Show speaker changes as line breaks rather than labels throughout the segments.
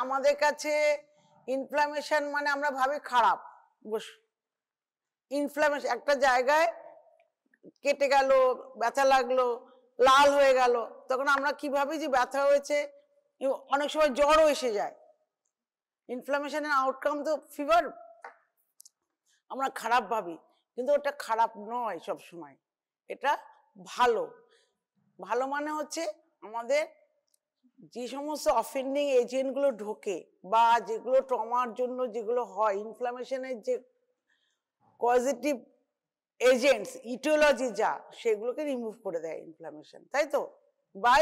আমাদের কাছে ইনফ্লামেশন মানে আমরা ভাবি খারাপ। ইনফ্লামেশন একটা জায়গায় কেটে গেল, ব্যথা লাগলো, লাল হয়ে গেল, তখন আমরা কি ভাবি যে ব্যথা হয়েছে, অনেক সময় জ্বরও এসে যায়। ইনফ্লামেশনের আউটকাম তো ফিভার, আমরা খারাপ ভাবি, কিন্তু ওটা খারাপ নয় সব সময়, এটা ভালো। ভালো মানে হচ্ছে আমাদের যে সমস্ত অফেন্ডিং এজেন্টগুলো ঢোকে বা যেগুলো ট্রমার জন্য যেগুলো হয়, ইনফ্লামেশনের যে পজিটিভ এজেন্টস ইটিওলজি যা, সেগুলোকে রিমুভ করে দেয় ইনফ্লামেশন, তাই তো? বাই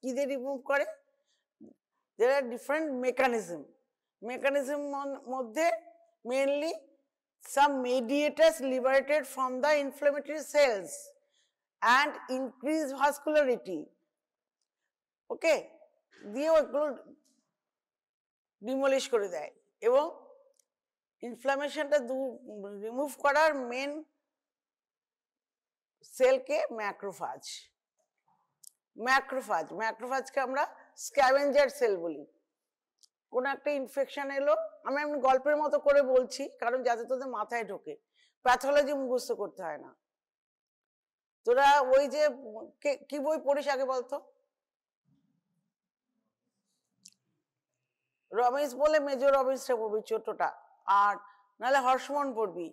কি দিয়ে রিমুভ করে? there are different mechanism মধ্যে mainly some mediators liberated from the inflammatory cells and increase vascularity, ওকে, দিয়ে ওগুলো ডিমলিশ করে দেয়। এবং ইনফ্লামেশনটা রিমুভ করার মেন সেলকে ম্যাক্রোফাজকে আমরা স্ক্যাভেঞ্জার সেল বলি। কোন একটা ইনফেকশন এলো, আমি গল্পের মতো করে বলছি কারণ যাতে তোদের মাথায় ঢোকে, প্যাথোলজি মুখস্থ করতে হয় না। তোরা ওই যে কি বই পড়িস আগে বলতো? রবিন্স বলে মেজর রবিন্সটা পড়বি ছোটটা, আর নাহলে হর্ষমন পড়বি,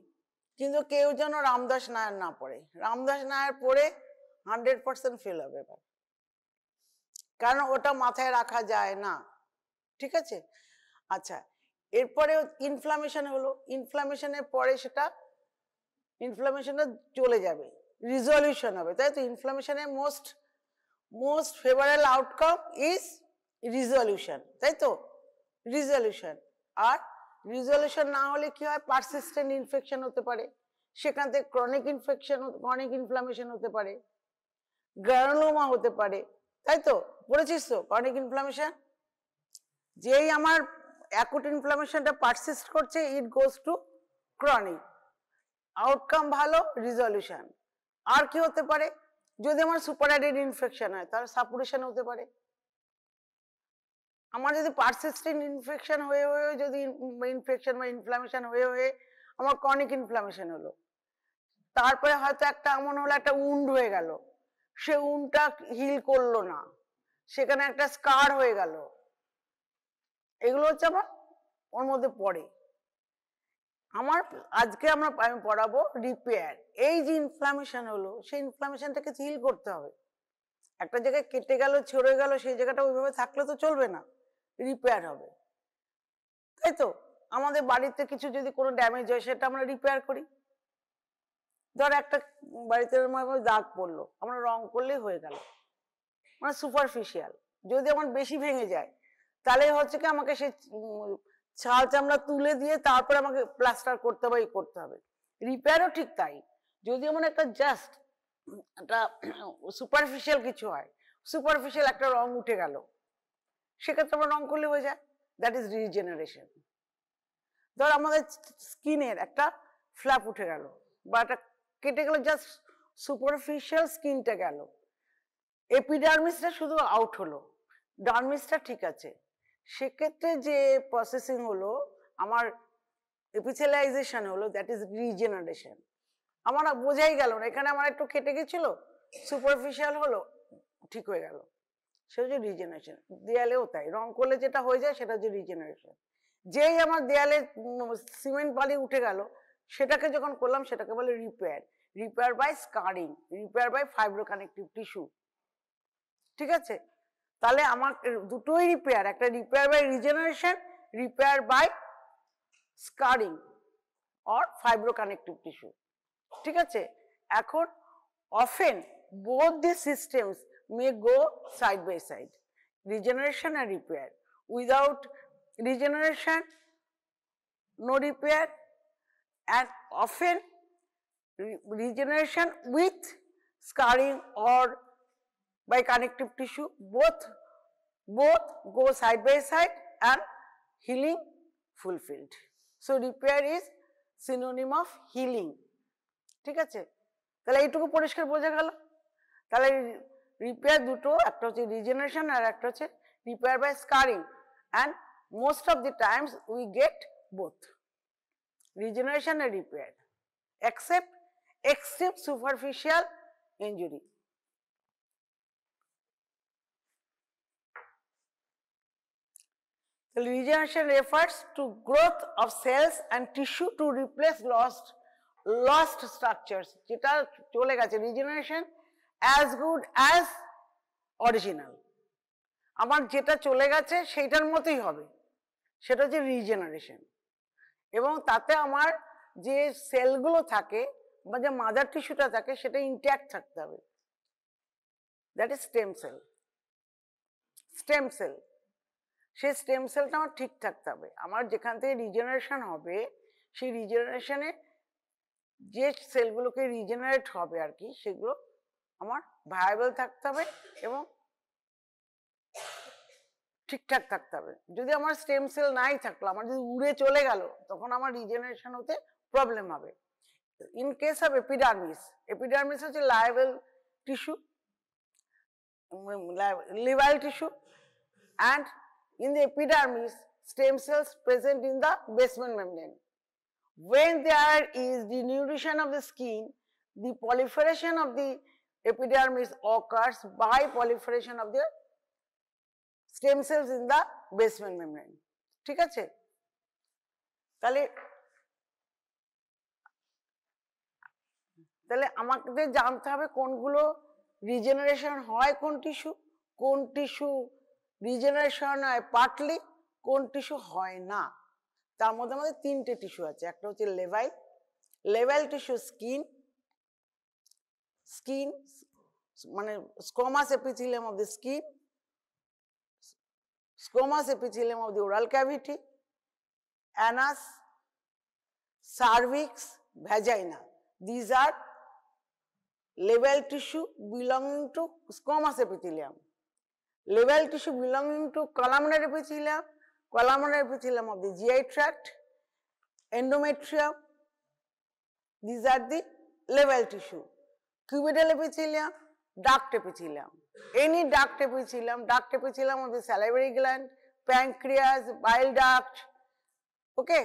কিন্তু কেউ যেন রামদাস নায়ার না পড়ে। রামদাস নায়ার পড়ে 100% ফেল হবে এবার, কারণ ওটা মাথায় রাখা যায় না, ঠিক আছে? আচ্ছা, এরপরে ইনফ্লামেশন হলো, ইনফ্লামেশনের পরে সেটা ইনফ্লামেশনটা চলে যাবে, রিজলিউশন হবে, তাই তো? ইনফ্লামেশনের most favourable outcome is resolution, তাই তো? রিজলিউশন। আর রিজলিউশন না হলে কি হয়? পারসিস্টেন্ট ইনফেকশন হতে পারে, সেখান থেকে ক্রনিক ইনফ্লামেশন হতে পারে, গ্রানুলোমা হতে পারে, তাই তো? পড়েছিস তো ক্রনিক ইনফ্লামেশন? যেই আমার অ্যাকুট ইনফ্লামেশনটা পারসিস্ট করছে, ইট গোজ টু ক্রনিক, আউটকাম ভালো, রিজলিউশন। আর কি হতে পারে? যদি আমার সুপারঅ্যাডেড ইনফেকশন হয় তাহলে সাপুরেশন হতে পারে। আমার যদি পারসিস্টেন্ট ইনফেকশন হয়ে যদি ইনফেকশন বা ইনফ্লামেশন হয়ে আমার ক্রনিক ইনফ্লামেশন হলো, তারপরে হয়তো একটা এমন হলো একটা উন্ড হয়ে গেল, সে উন্ডটা হিল করলো না, সেখানে একটা স্কার হয়ে গেল, এগুলো হচ্ছে আমার ওর মধ্যে পড়ে। আমার আজকে আমি পড়াবো রিপেয়ার। এই যে ইনফ্লামেশন হলো, সেই ইনফ্লামেশনটাকে হিল করতে হবে। একটা জায়গায় কেটে গেল, ছড়ে গেল, সেই জায়গাটা ওইভাবে থাকলে তো চলবে না, রিপেয়ার হবে, তাই তো? আমাদের বাড়িতে কিছু যদি কোনো ড্যামেজ হয়, সেটা আমরা রিপেয়ার করি। ধর একটা বাড়িতে দাগ পড়লো, আমরা রং করলেই হয়ে গেল, মানে সুপারফিশিয়াল। যদি আমার বেশি ভেঙে যায়, তাহলে হচ্ছে কি আমাকে সেই ছাল চামড়া তুলে দিয়ে তারপরে আমাকে প্লাস্টার করতে হবে, করতে হবে। রিপেয়ারও ঠিক তাই, যদি আমার একটা জাস্ট একটা সুপারফিশিয়াল কিছু হয়, সুপারফিশিয়াল একটা রং উঠে গেল, সেক্ষেত্রে আমরা রং করলে হয়ে যায়, দ্যাট ইজ রিজেনারেশন। ধর আমাদের স্কিনের একটা ফ্ল্যাপ উঠে গেল বা একটা কেটে গেল, জাস্ট সুপারফিশিয়াল স্কিনটা গেল, এপিডার্মিসটা শুধু আউট হলো, ডার্মিসটা ঠিক আছে, সেক্ষেত্রে যে প্রসেসিং হলো আমার এপিথেলিয়াইজেশন হলো, দ্যাট ইজ রিজেনারেশন। আমার বোঝাই গেল না, এখানে আমার একটু কেটে গেছিল, সুপারফিশিয়াল হলো, ঠিক হয়ে গেল, সেটা হচ্ছে রিজেনারেশন। দেয়ালেও তাই, রং করলে যেটা হয়ে যায় সেটা হচ্ছে রিজেনারেশন। যেই আমার দেয়ালে সিমেন্ট বালি উঠে গেল, সেটাকে যখন করলাম সেটাকে বলে repair. Repair by scarring, repair by fibroconnective tissue, ঠিক আছে? তাহলে আমার দুটোই রিপেয়ার, একটা repair by regeneration, repair by scarring or fibroconnective tissue, ঠিক আছে? এখন often both these systems may go side by side, regeneration and repair. Without regeneration, no repair, and often regeneration with scarring or by connective tissue, both go side by side and healing fulfilled. So repair is synonym of healing, ঠিক আছে? তাহলে এইটুকু পরিষ্কার বোঝা গেল। তাহলে repair দুটো, একটা হচ্ছে রিজেনারেশন আর একটা হচ্ছে repair by scarring and most of the times we get both regeneration and repair, except extreme superficial injury. The regeneration refers to growth of cells and tissue to replace lost structures. যেটা চলে গেছে, regeneration as good as original. আমার যেটা চলে গেছে সেইটার মতোই হবে, সেটা হচ্ছে রিজেনারেশন। এবং তাতে আমার যে সেলগুলো থাকে বা যে মাদার টিস্যুটা থাকে সেটা ইনট্যাক্ট থাকতে হবে, that is stem cell. Stem cell, সেই স্টেম সেলটা আমার ঠিক থাকতে হবে। আমার যেখান থেকে রিজেনারেশন হবে সেই রিজেনারেশনে যে সেলগুলোকে রিজেনারেট হবে আর কি, সেগুলো আমার ভায়াবল থাকতে হবে এবং ঠিকঠাক থাকতে হবে। যদি আমার স্টেম সেল নাই থাকলো, আমার যদি উড়ে চলে গেল, তখন আমার রিজেনারেশন হতে প্রবলেম হবে। In case of epidermis, epidermis হচ্ছে লায়াবল টিস্যু, লিভাইল tissue, and in the epidermis stem cells present in the basement membrane. When there is denutrition of the skin, the proliferation of the epidermis occurs by proliferation of the stem cells in the basement membrane. ঠিক আছে? তাহলে আমাদের জানতে হবে কোনগুলো regeneration হয়, কোন tissue regeneration হয় পার্টলি, কোন টিস্যু হয় না। তার মধ্যে আমাদের তিনটে টিস্যু আছে, একটা হচ্ছে লেভাইল টিস্যু, স্কিন মানে squamous epithelium of the skin, squamous epithelium of the oral cavity, anus, cervix, vagina. These are leval tissue belonging to squamous epithelium. Leval tissue belonging to columnar epithelium of the GI tract, endometrium. These are the leval tissue. Cubital epithelium, duct epithelium. Any duct epithelium of the salivary gland, pancreas, bile duct, okay,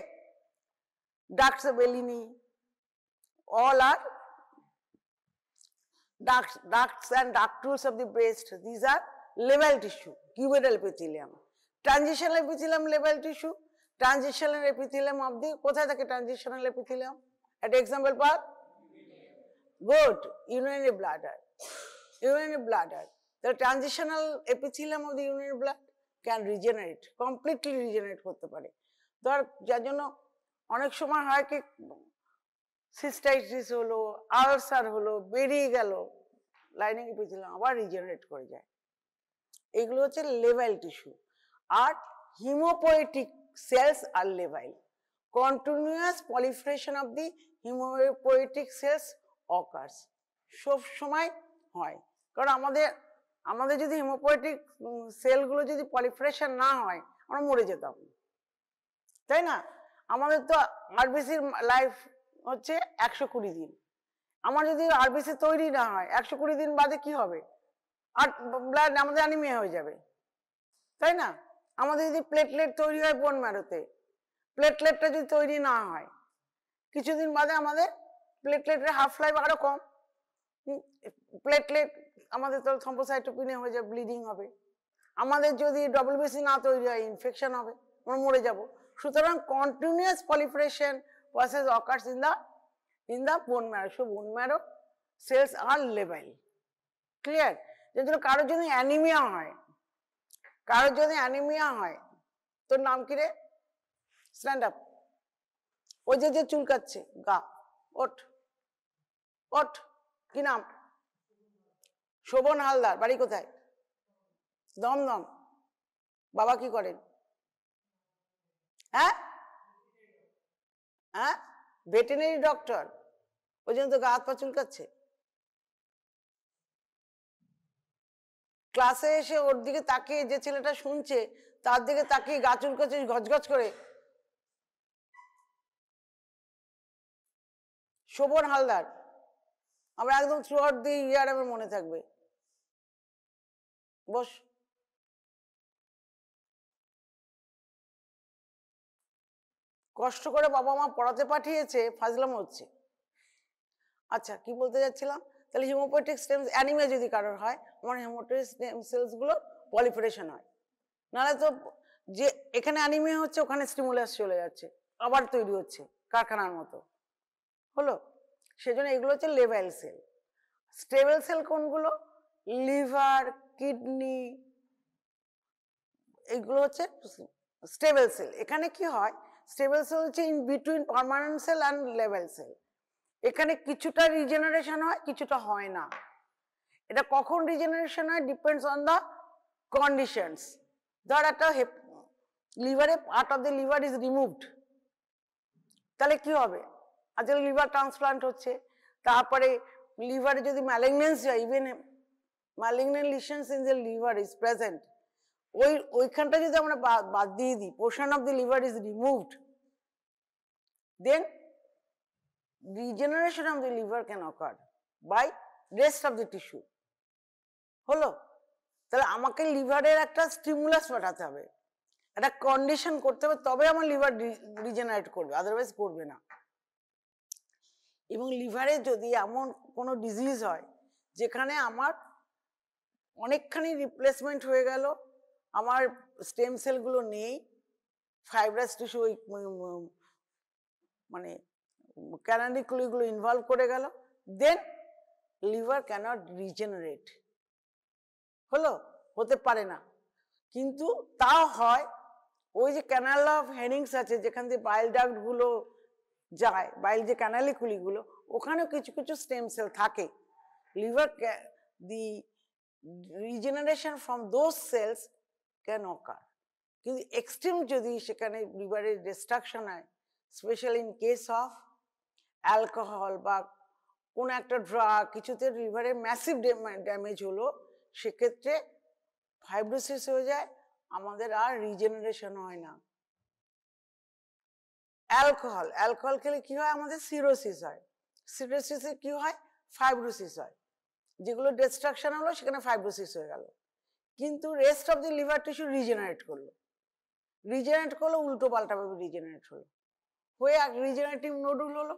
ducts bellini, all are ducts and ductules of the breast. These are leval tissue, cubital epithelium. Transitional epithelium, leval tissue, transitional epithelium of the, কোথায় থাকে transitional epithelium? At example part? Good, urinary bladder. Urinary bladder. The transitional epithelium of the urinary bladder can regenerate, completely regenerate করতে পারে। ধর যার জন্য অনেক সময় হয় কি সিস্টাইটিস হলো, আলসার হলো, বেরিয়ে গেল, লাইনিং epithelium আবার রিজেনারেট করে যায়। এগুলো হচ্ছে লেভাইল টিস্যু। আর হিমোপোয়েটিক সেলস আর লেভাইল, continuous proliferation of the hemopoietic cells occurs, সব সময় হয়। কারণ আমাদের যদি হিমোপোয়েটিক সেলগুলো যদি পলিফারেশন না হয়, আমরা মরে যেতাম, তাই না? আমাদের তো আরবিসির লাইফ হচ্ছে 120 দিন। আমার যদি আরবিসি তৈরি না হয়, 120 দিন বাদে কি হবে? আর ব্লাড আমাদের অ্যানিমিয়া হয়ে যাবে, তাই না? আমাদের যদি প্লেটলেট তৈরি হয় বোন ম্যারোতে, প্লেটলেটটা যদি তৈরি না হয়, কিছুদিন বাদে আমাদের প্লেটলেটের হাফ লাইফ আরো কম, প্লেটলেট আমাদের তো থ্রম্বোসাইটোপিনিয়া হয়ে যাবে, ব্লিডিং হবে। আমাদের যদি ডব্লিউবিসি না তৈরি হয়, ইনফেকশন হবে, আমরা মরে যাব। সুতরাং continuous proliferation process occurs in the bone marrow. So bone marrow cells are labile. Clear? যে জন্য কারোর যদি অ্যানিমিয়া হয়, তোর নাম কি রে? Stand up. ওই যে চুলকাচ্ছে গা, ওঠ, কি নাম? শোভন হালদার, বাড়ি কোথায়? দমদম। বাবা কি করেন? হ্যাঁ, ভেটেরিনারি ডক্টর। ওই জন্য তো গা হাত পা চুলকাচ্ছে। ক্লাসে এসে ওর দিকে তাকিয়ে, যে ছেলেটা শুনছে তার দিকে তাকিয়ে গা চুলকাচ্ছে গজগজ করে। শোভন হালদার, আমরা একদম থ্রু আউট দি ইয়ার আমার মনে থাকবে। বস। কষ্ট করে বাবা মা পড়াতে পাঠিয়েছে, ফাজলাম হচ্ছে। আচ্ছা, কি বলতে যাচ্ছিলাম? তাহলে হিমোপয়েটিক স্টেম অ্যানিমিয়া যদি কারোর হয়, আমার হিমোপয়েটিক স্টেম সেলস গুলো পলিফারেশন হয়। নাহলে তো যে এখানে অ্যানিমিয়া হচ্ছে ওখানে স্টিমুলাস চলে যাচ্ছে, আবার তৈরি হচ্ছে কারখানার মতো। হলো, সেজন্য এগুলো হচ্ছে লেভেল সেল। স্টেবল সেল কোনগুলো? লিভার, কিডনি, এগুলো হচ্ছে স্টেবল সেল। এখানে কি হয়, স্টেবল সেল হচ্ছে in between permanent cell and লেভেল সেল। এখানে কিছুটা রিজেনারেশন হয়, কিছুটা হয় না। এটা কখন রিজেনারেশন হয়? Depends on the conditions. ধর একটা লিভারে part of the liver is removed, তাহলে কি হবে? আজকাল লিভার ট্রান্সপ্লান্ট হচ্ছে। তারপরে লিভারে যদি ম্যালিগনেন্সি হয়, even malignant lesions in the liver is present, ওইখানটা যদি আমরা বাদ দিয়ে দিই, portion of the liver is removed, then regeneration of the liver can occur by rest of the tissue. হলো, তাহলে আমাকে লিভারের একটা স্টিমুলাস পাঠাতে হবে, একটা কন্ডিশন করতে হবে, তবে আমার লিভার রিজেনারেট করবে, আদারওয়াইজ করবে না। এবং লিভারে যদি এমন কোনো ডিজিজ হয় যেখানে আমার অনেকখানি রিপ্লেসমেন্ট হয়ে গেল, আমার স্টেম সেলগুলো নেই, ফাইব্রাস টিস্যু মানে ক্যানালিকুলিগুলো ইনভলভ করে গেল, দেন লিভার ক্যানট রিজেনারেট। হলো, হতে পারে না। কিন্তু তাও হয়, ওই যে ক্যানাল অফ হেরিংস আছে যেখান দিয়ে বাইল ডাক্ট গুলো যায়, বাইল যে ক্যানালিকুলিগুলো, ওখানেও কিছু কিছু স্টেম সেল থাকে। Liver the regeneration from those cells can occur. কিন্তু এক্সট্রিম যদি সেখানে লিভারের ডিস্ট্রাকশন হয়, specially in case of alcohol বা কোনো একটা ড্রাগ, কিছুতে লিভারের ম্যাসিভ ড্যামেজ হলো, সেক্ষেত্রে ফাইব্রোসিস হয়ে যায়, আমাদের আর রিজেনারেশন হয় না। অ্যালকোহল খেলে কি হয়? আমাদের সিরোসিস হয়। সিরোসিসে কি হয়? ফাইব্রোসিস হয়। যেগুলো ডিস্ট্রাকশন হলো সেখানে ফাইব্রোসিস হয়ে গেল, কিন্তু rest of the liver tissue regenerate করলো, উল্টো পাল্টাভাবে রিজেনারেট হলো, হয়ে রিজেনারেটিভ নোডুল হলো,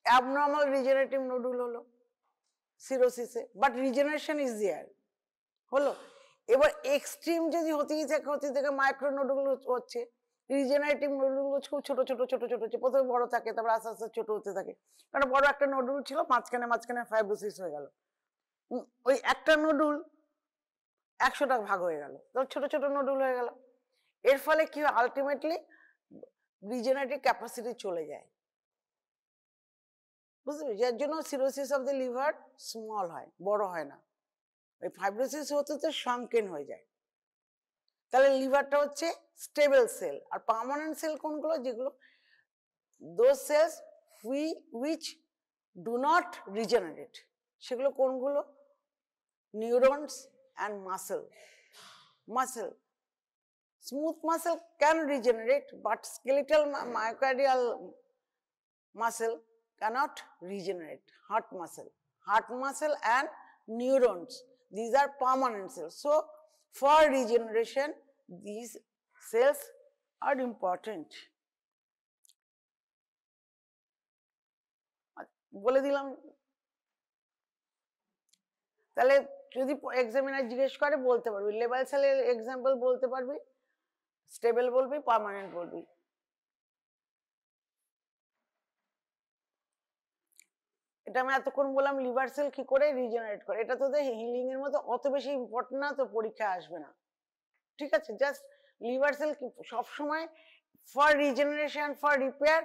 অ্যাবনর্মাল রিজেনারেটিভ নোডুল হলো সিরোসিসে, বাট রিজেনারেশন ইজ দেয়ার। হলো, এবার এক্সট্রিম যদি হতে থেকে মাইক্রো নোডুল হচ্ছে, রিজেনারেটিভ নোডুল খুব ছোট ছোট ছোট ছোট হচ্ছে, প্রথমে বড় থাকে, তারপর আস্তে আস্তে ছোট হতে থাকে। কারণ বড় একটা নোডুল ছিল, মাঝখানে ফাইব্রোসিস হয়ে গেল, ওই একটা নোডুল 100টা ভাগ হয়ে গেল, ছোট ছোট নোডুল হয়ে গেল। এর ফলে কি হয়? আলটিমেটলি রিজেনারেটিভ ক্যাপাসিটি চলে যায়, বুঝতে পেরেছি? যার জন্য cirrhosis of the liver small হয়, বড় হয় না। ওই ফাইব্রোসিস হতে তো সাংকেন হয়ে যায়। তাহলে লিভারটা হচ্ছে স্টেবল সেল। আর পার্মানেন্ট সেল কোনগুলো? যেগুলো those cells which do not regenerate, সেগুলো কোনগুলো? Neurons and muscle. Smooth muscle can regenerate, but skeletal myocardial muscle cannot regenerate. Heart muscle and neurons, these are permanent cells. So for regeneration these cells are important. বলে দিলাম। তাহলে যদি examiner জিজ্ঞেস করে বলতে পারবি, লেভেল সেলের এক্সাম্পল বলতে পারবি, স্টেবল বলবি, পার্মানেন্ট বলবি। এটা আমি এতক্ষণ বললাম লিভার সেল কি করে রিজেনারেট করে, এটা তোদের হিলিং এর মতো অত বেশি ইম্পর্টেন্ট না, তো পরীক্ষা আসবে না, ঠিক আছে? জাস্ট লিভার সেল সবসময় for regeneration, for repair,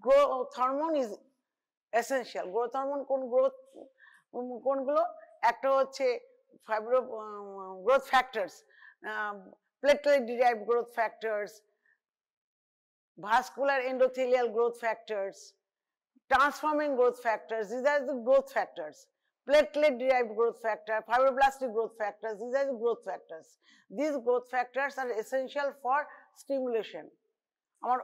growth hormone is essential. Growth hormone কোনগুলো? একটা হচ্ছে growth factors, platelet derived growth factors, vascular endothelial growth factors, transforming growth factors, these are the growth factors. Platelet derived growth factor, fibroblastic growth factors, these are the growth factors. These growth factors are essential for stimulation. আমার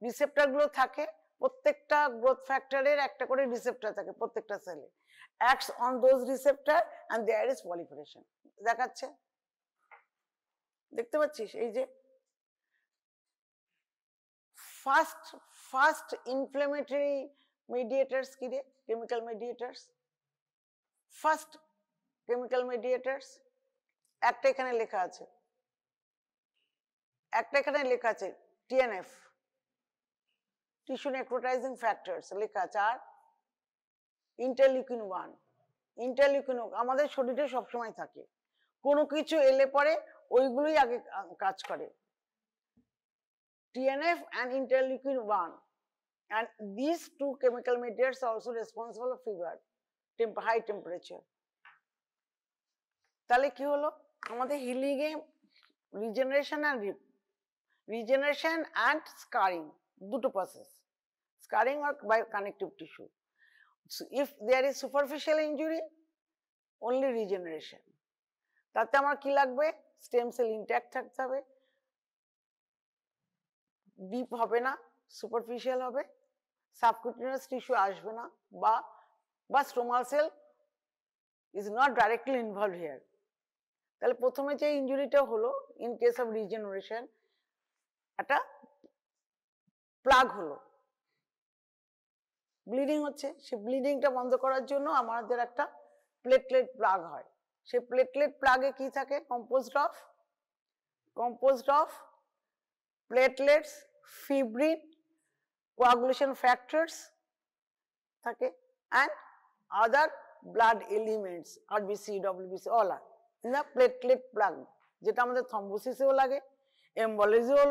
receptor গুলো থাকে, প্রত্যেকটা growth ফ্যাক্টরের একটা করে receptor থাকে প্রত্যেকটা সেলে, acts on those receptor and there is proliferation. দেখাচ্ছে, দেখতে পাচ্ছিস? এই যে ফার্স্ট ইনফ্লেমেটরি mediators কি রে, chemical mediators, first chemical mediators একটা এখানে লেখা আছে, TNF, tissue necrotizing factors লেখা আছে, আর ইন্টারলিউকিন 1, ইন্টারলিউকিন আমাদের শরীরে সবসময় থাকে, কোনো কিছু এলে পরে ওইগুলোই আগে কাজ করে, TNF and interleukin 1, and these two chemical mediators are also responsible for fever, high temperature. তাহলে কি হলো আমাদের healing A regeneration and scarring দুটো process, scarring or by connective tissue. So if there is superficial injury, only regeneration. তাতে আমার কি লাগবে, stem cell intact থাকতে হবে, ডিপ হবে না, সুপারফিশিয়াল হবে, সাবকুটিনিয়াস টিস্যু আসবে না, বা stromal cell is not directly involve here. তাহলে প্রথমে যে ইনজুরিটা হলো ইন কেস অফ রিজেনারেশন, একটা প্লাগ হলো, ব্লিডিং হচ্ছে, সে ব্লিডিংটা বন্ধ করার জন্য আমাদের একটা প্লেটলেট প্লাগ হয়, সেই প্লেটলেট প্লাগে কি থাকে, composed of platelets, fibrin, coagulation factors থাকে, and other blood elements, RBC, WBC, all are in the platelet plug, যেটা আমাদের থ্রম্বোসিসেও লাগে, এমবোলিজেও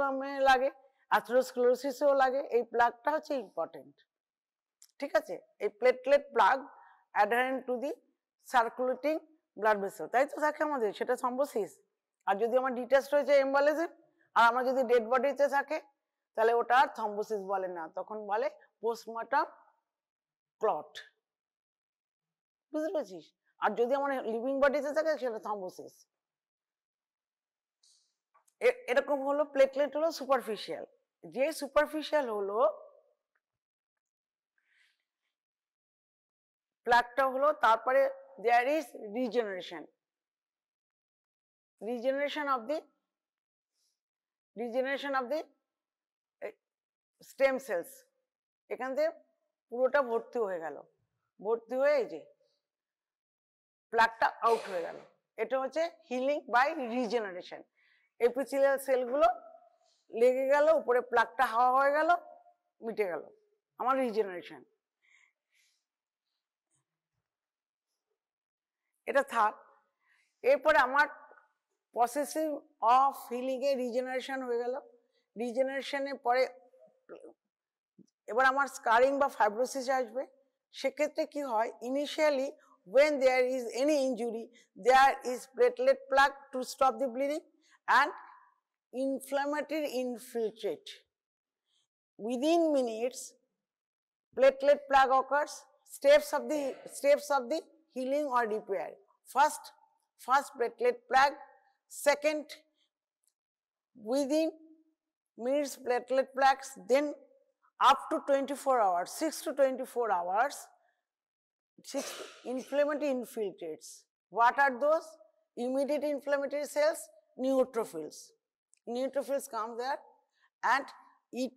লাগে, অ্যাথেরোস্ক্লেরোসিসেও লাগে, এই প্লাগটা হচ্ছে ইম্পর্টেন্ট, ঠিক আছে। এই platelet plug adherent to the circulating blood vessel, তাই তো থাকে আমাদের, সেটা থ্রম্বোসিস। আর যদি আমার ডিটেস্ট হয়েছে এমবোলিজম, আর আমার যদি ডেড বডিতে থাকে, তাহলে ওটা আর থ্রম্বোসিস বলে না, তখন বলে পোস্টমর্টম ক্লট, বুঝতে পেরেছিস। আর যদি আমার লিভিং বডিতে থাকে সেটা থ্রম্বোসিস। এরকম হলো প্লেটলেট হলো সুপারফিশিয়াল, যে সুপারফিশিয়াল হলো প্লাগটা হলো, তারপরে there is regeneration of the stem cells, এখান থেকে পুরোটা ভর্তি হয়ে গেল, ভর্তি হয়ে এই যে প্লাগটা আউট হয়ে গেল, এটা হচ্ছে হিলিং বাই রিজেনারেশন। এপিথেলিয়াল সেলগুলো লেগে গেল, উপরে প্লাগটা হাওয়া হয়ে গেল, মিটে গেল, আমার রিজেনারেশন। এটা থাক, এরপরে আমার processing of healing A regeneration হয়ে গেল, রিজেনারেশনের পরে এবার আমার স্কারিং বা ফাইব্রোসিস আসবে। সেক্ষেত্রে কি হয়, initially when there is any injury, there is platelet plug to stop the bleeding and inflammatory infiltrate. Within minutes, platelet plug occurs. Steps of the healing or repair. First platelet plug. Second, within minutes platelet plugs. Then up to 24 hours, 6 to 24 hours, inflammatory infiltrates. What are those? Immediate inflammatory cells, neutrophils. Neutrophils come there and it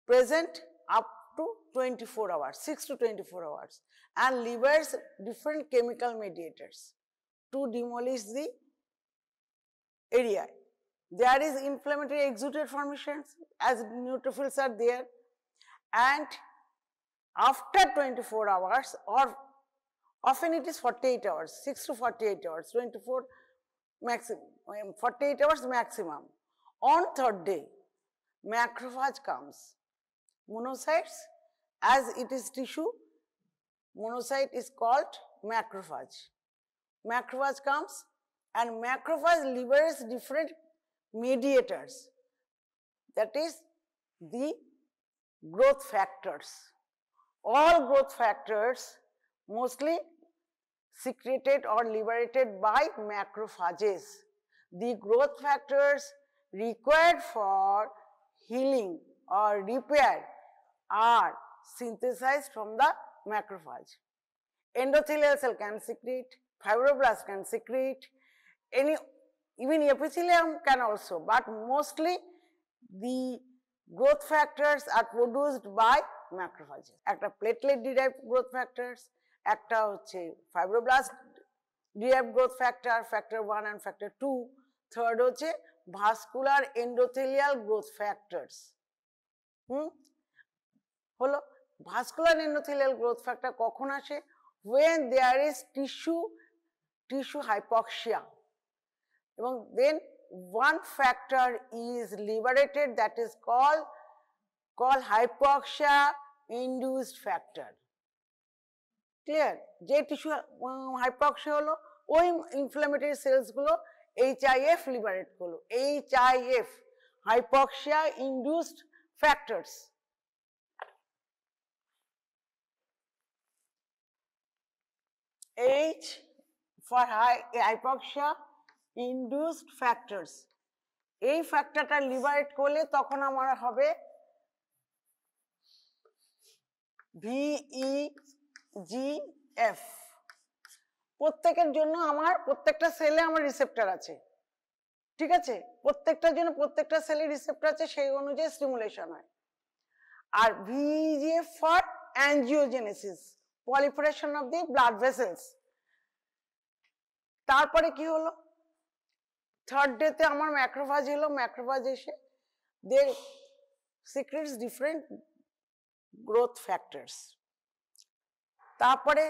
present up to 24 hours, 6 to 24 hours, and liberates different chemical mediators to demolish the area. There is inflammatory exudate formations as neutrophils are there, and after 24 hours, or often it is 48 hours, 6 to 48 hours, 24 maximum, 48 hours maximum. On third day, macrophage comes. Monocytes, as it is tissue, monocyte is called macrophage. Macrophage comes and macrophage liberates different mediators, that is the growth factors. All growth factors mostly secreted or liberated by macrophages. The growth factors required for healing or repair are synthesized from the macrophage. Endothelial cell can secrete, fibroblast can secrete, even epithelium can also, but mostly the growth factors are produced by macrophages. একটা platelet derived growth factors, একটা হচ্ছে fibroblast derived growth factor, factor 1 and factor 2, third হচ্ছে vascular endothelial growth factors. হলো vascular endothelial growth factor কখন আসে? when there is tissue hypoxia, এবং then one factor is liberated that is called hypoxia induced factor. Clear? যে tissue hypoxia হলো ওই inflammatory cells গুলো HIF liberate করলো, HIF hypoxia induced factors. H for hypoxia induced factors. এই ফ্যাক্টরটা liberate করলে তখন আমার হবে VEGF. প্রত্যেকের জন্য আমার প্রত্যেকটা সেলে আমার রিসেপ্টর আছে, ঠিক আছে? প্রত্যেকটার জন্য প্রত্যেকটা সেলে রিসেপ্টর আছে, সেই অনুযায়ী স্টিমুলেশন হয়। আর VEGF for angiogenesis, proliferation of the blood vessels. তারপরে কি হলো? থার্ড ডেতে আমার ম্যাক্রোফাজ এলো, ম্যাক্রোফাজ এসে দে সিক্রেটস ডিফারেন্ট গ্রোথ ফ্যাক্টরস। তারপরে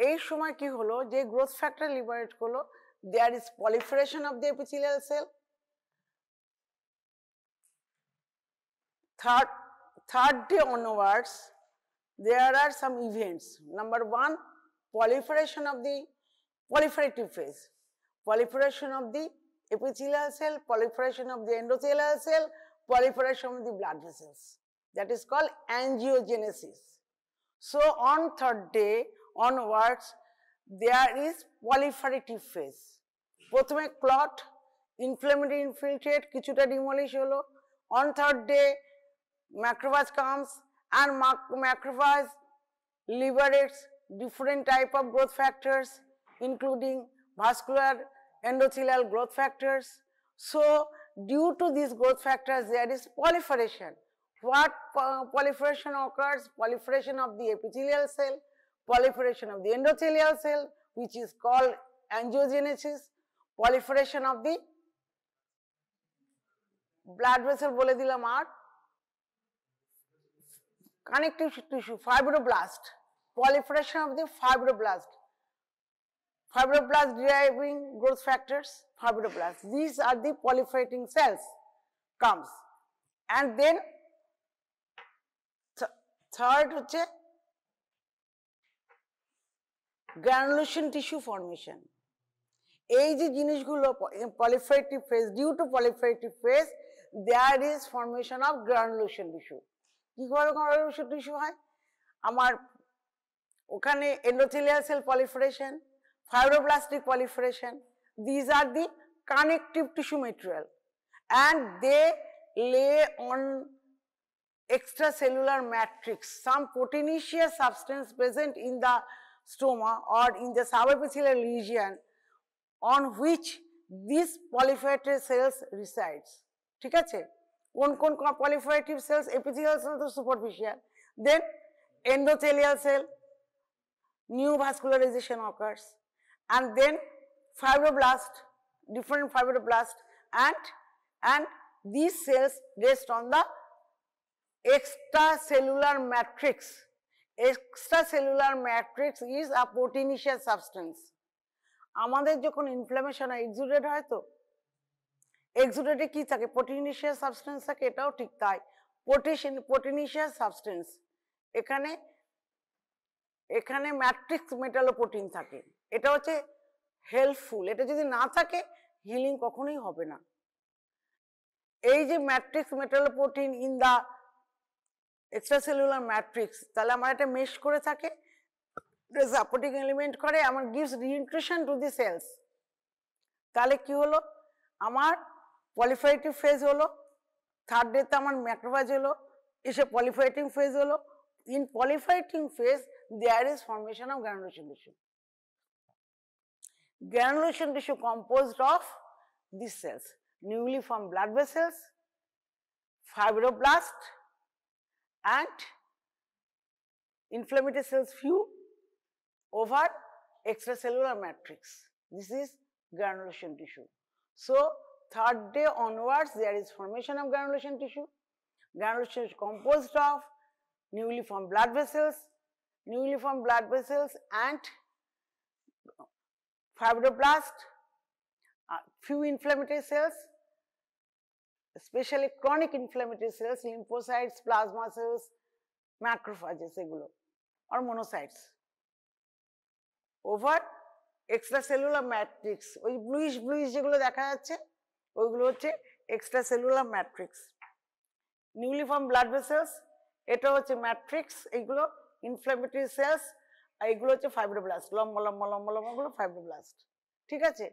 এই সময় কি হলো, যে গ্রোথ ফ্যাক্টর লিবারেট করলো, there is proliferation of the epithelial cell. Third day onwards there are some events. Number 1, proliferation of the proliferative phase, proliferation of the epithelial cell, proliferation of the endothelial cell, proliferation of the blood vessels. That is called angiogenesis. So on third day onwards there is proliferative phase. প্রথমে clot, inflammatory infiltrate, কিছুটা demolish হলো. On third day macrophage comes and macrophage liberates different type of growth factors including vascular endothelial growth factors. So due to these growth factors there is proliferation. What proliferation occurs? Proliferation of the epithelial cell, proliferation of the endothelial cell, which is called angiogenesis, proliferation of the blood vessel বলে দিলাম, আর connective tissue, fibroblast, proliferation of the fibroblast deriving growth factors, fibroblasts. These are the proliferating cells comes. And then third হচ্ছে granulation tissue formation. এই যে জিনিসগুলো proliferative phase, due to proliferative phase there is formation of granulation tissue. কি করে granulation tissue হয়? আমার ওখানে endothelial cell proliferation, fibroblastic proliferation, these are the connective tissue material and they lay on extracellular matrix, some proteinaceous substance present in the stoma or in the subepithelial region on which these proliferative cells resides. ঠিক আছে? কোন কোন proliferative cells? Epithelial cell তো superficial, then endothelial cell, new vascularization occurs, and then fibroblast, different fibroblast, and these cells rest on the extracellular matrix. Extracellular matrix is a proteinaceous substance. আমাদের যখন inflammation হয় exudate হয়, তো এক্সুডেটে কি থাকে? প্রোটিনাceous substance থাকে, এটাও ঠিক তাই, প্রোটিনাceous সাবস্টেন্স। এখানে ম্যাট্রিক্স মেটালোপ্রোটিন থাকে, এটা হচ্ছে হেল্পফুল, এটা যদি না থাকে হিলিং কখনোই হবে না। এই যে matrix metalloprotein in the extracellular matrix, তাহলে আমার একটা মেশ করে থাকে, সাপোর্টিং এলিমেন্ট করে, আমার গিভস রিইনট্রিউশন টু দি সেলস। তাহলে কি হলো? আমার পলিফারেটিভ ফেজ হলো, থার্ড ডেতে আমার ম্যাক্রোফেজ হলো, এসে পলিফারেটিং ফেজ হলো। In proliferating phase there is formation of granulation tissue. Granulation tissue composed of these cells: newly formed blood vessels, fibroblast and inflammatory cells few over extracellular matrix. This is granulation tissue. So, third day onwards there is formation of granulation tissue. Granulation is composed of newly formed blood vessels and fibroblast, few inflammatory cells, especially chronic inflammatory cells, lymphocytes, plasma cells, macrophages এগুলো or monocytes over extracellular matrix. ওই bluish যেগুলো দেখা যাচ্ছে ওইগুলো হচ্ছে extracellular matrix. Newly formed blood vessels এটা হচ্ছে matrix, এইগুলো inflammatory cells, এইগুলো হচ্ছে fibroblast, লম্বা গুলো fibroblast. ঠিক আছে?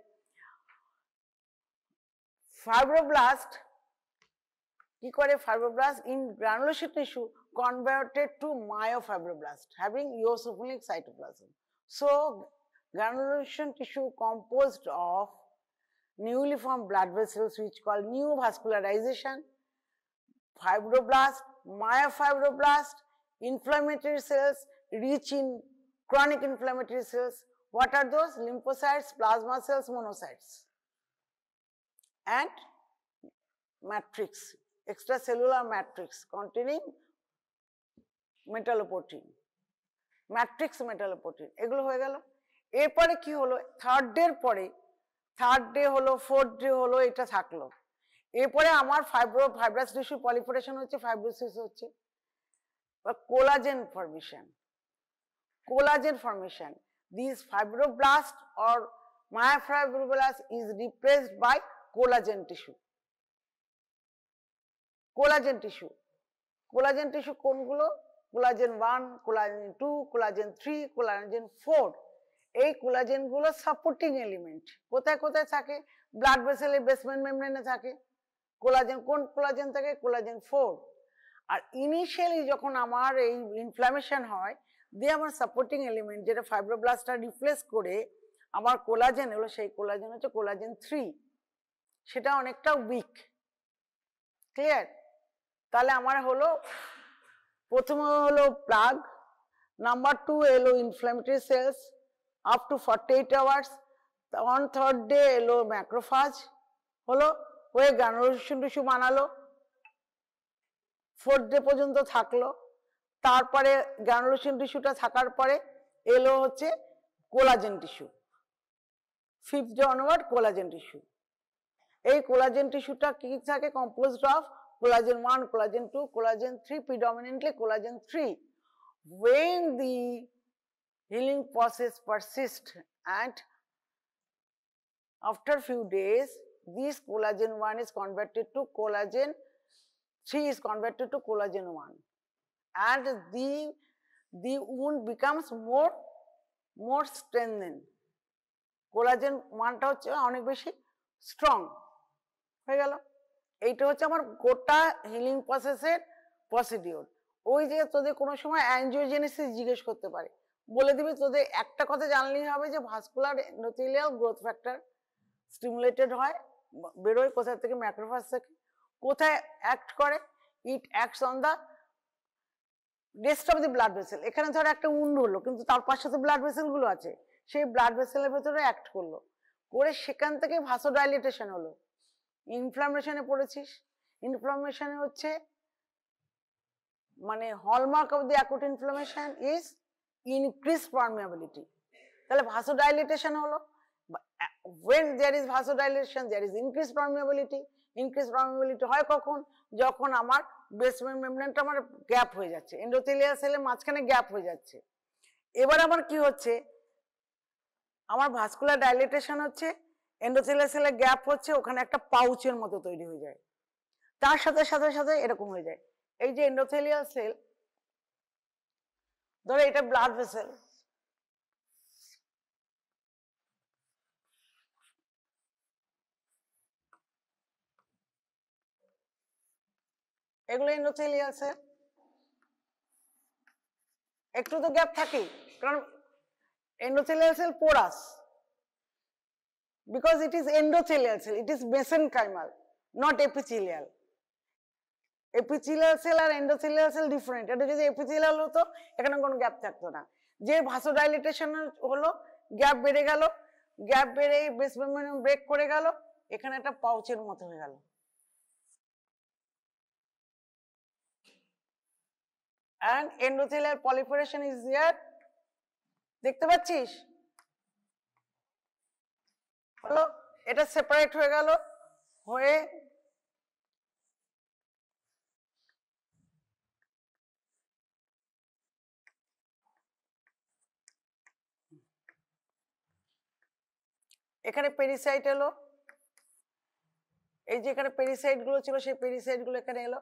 Fibroblast কি করে? Fibroblast in granulation tissue converted to myofibroblast having eosinophilic cytoplasm. So, granulation tissue composed of newly formed blood vessels which called neovascularization, fibroblast, myofibroblast, inflammatory cells rich in chronic inflammatory cells. What are those? Lymphocytes, plasma cells, monocytes, and matrix, extracellular matrix containing metalloprotein, matrix metalloprotein. এগুলো হয়ে গেল। এরপরে কি হলো? Third ডের পরে, third day হলো, fourth day হলো, এটা থাকলো। এরপরে আমার ফাইব্রাস টিস্যু পলিফারেশন হচ্ছে, ফাইব্রোসিস হচ্ছে, বা collagen formation. Collagen formation. These fibroblast or myofibroblast is replaced by collagen tissue. Collagen tissue কোনগুলো? collagen 1, collagen 2, collagen 3, collagen 4. এই কোলাজেন গুলো সাপোর্টিং এলিমেন্ট। কোথায় কোথায় থাকে? ব্লাড ভেসেলের বেসমেন্ট মেমব্রেনে থাকে। কোলাজেন, কোন কোলাজেন থাকে? কোলাজেন 4। আর ইনিশিয়ালি যখন আমার এই ইনফ্লামেশন হয়, দিয়ে আমার সাপোর্টিং এলিমেন্ট যেটা ফাইব্রোব্লাস্টটা রিপ্লেস করে আমার কোলাজেন হলো, সেই কোলাজেন হচ্ছে কোলাজেন 3। সেটা অনেকটা উইক। ক্লিয়ার? তাহলে আমার হলো, প্রথমে হলো প্লাগ, নাম্বার 2 এলো inflammatory cells up to 48 hours, on third day এলো ম্যাক্রোফাজ, হলো হয়ে গ্রানুলেশন টিস্যু বানালো, ফোর্থ ডে পর্যন্ত থাকলো। তারপরে গ্রানুলেশন টিস্যুটা থাকার পরে এলো হচ্ছে collagen tissue, fifth day onward collagen tissue. এই কোলাজেন টিস্যুটা কি থাকে? Composed of collagen 1, collagen 2, collagen 3, predominantly collagen 3. When the healing process persists and after few days this collagen 1 is converted to collagen 3 is converted to collagen 1 and the wound becomes more strengthened. collagen 1 টা হচ্ছে অনেক বেশি strong হয়ে গেল। এইটা হচ্ছে আমার গোটা হিলিং প্রসেসের প্রসিডিওর। ওই যে তোদের কোনো সময় অ্যাঞ্জিওজেনেসিস জিজ্ঞেস করতে পারে, বলে দিবি তোদের একটা কথা জানলেই হবে যে vascular endothelial growth factor stimulated হয়, বেরোয় কোথা থেকে? ম্যাক্রোফাজ থেকে। কোথায় অ্যাক্ট করে? ইট acts on the rest of the blood vessel. এখানে ধর একটা উন্ড হলো, কিন্তু তার পাশে তো ব্লাড ভেসেল গুলো আছে, সেই ব্লাড ভেসেলের ভেতরে অ্যাক্ট করলো, করে সেখান থেকে ভাসোডাইলেটেশন হলো। ইনফ্লামেশনে পড়েছিস, ইনফ্লামেশনে হচ্ছে মানে hallmark of the acute inflammation is increase permeability. তাহলে ভাসোডাইলেটেশন হলো। when there is vasodilation there is increased permeability. increased permeability হয় কখন? যখন আমার বেসমেন্ট মেমব্রেনটা আমার গ্যাপ হয়ে যাচ্ছে, এন্ডোথেলিয়াল সেলের মাঝখানে গ্যাপ হয়ে যাচ্ছে। এবার আমার কি হচ্ছে? আমার ভাস্কুলার ডাইলেটেশন হচ্ছে, এন্ডোথেলিয়াল সেলের গ্যাপ হচ্ছে, ওখানে একটা পাউচের মতো তৈরি হয়ে যায়, তার সাথে সাথে সাথে এরকম হয়ে যায়। এই যে এন্ডোথেলিয়াল সেল, ধরো এটা ব্লাড ভেসেল, এগুলো এন্ডোথেলিয়াল সেল। একটু তো গ্যাপ থাকেই, কারণ endothelial cell porous, because it is endothelial cell, it is mesenchymal, not epithelial. Epithelial cell আর এন্ডোথেলিয়াল সেল ডিফারেন্ট। এটা যদি এপিথেলিয়াল হতো এখানে কোনো গ্যাপ থাকতো না। যে ভাসোডাইলেটেশন হলো, গ্যাপ বেড়ে গেল, গ্যাপ বেড়ে বেস মেমব্রেন ব্রেক করে গেল, এখানে একটা পাউচের মতো হয়ে গেল। and endothelial proliferation is here, দেখতে পাচ্ছিস? হলো, এটা সেপারেট হয়ে গেল, হয়ে এখানে পেরিসাইট এলো, এই যে এখানে পেরিসাইট গুলো ছিল সেই পেরিসাইট গুলো এখানে এলো,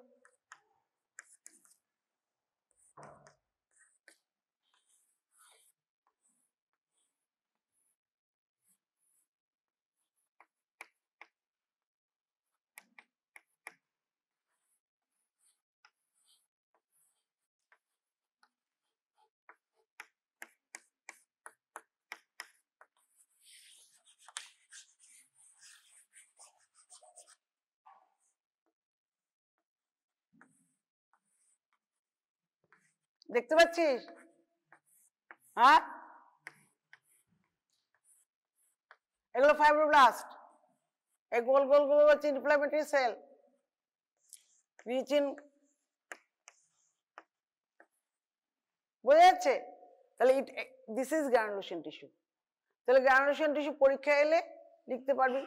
দেখতে পাচ্ছিস? হ্যাঁ, এগুলো ফাইব্রোব্লাস্ট, এই গোল গোল গুলো হচ্ছে ইনফ্ল্যামেটরি সেল, রিচ ইন, বোঝা যাচ্ছে? তাহলে দিস ইজ গ্রানুলেশন টিস্যু। তাহলে গ্রানুলেশন টিস্যু পরীক্ষা এলে লিখতে পারবি,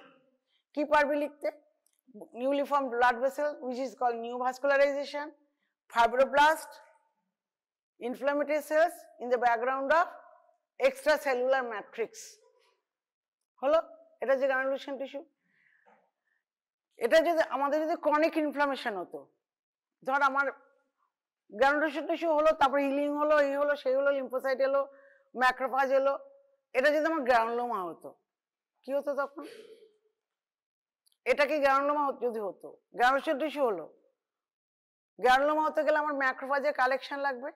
কি পারবি লিখতে? Newly form blood vessel which is called new vascularization, fibroblast, inflammatory cells in the background of extracellular matrix। হলো, এটা যে গ্রানুলেশন টিস্যু। এটা যদি আমাদের যদি ক্রনিক ইনফ্লামেশন হতো, ধর আমার গ্রানুলেশন টিস্যু হলো, তারপর হিলিং হলো, এই হলো, সেই হলো, লিম্ফোসাইট এলো, ম্যাক্রোফাজ এলো, এটা যদি আমার গ্রানুলোমা হতো কি হতো তখন? এটা কি গ্রানুলোমা যদি হতো, গ্রানুলেশন টিস্যু হলো, গ্রানুলোমা হতে গেলে আমার ম্যাক্রোফাজের কালেকশন লাগবে,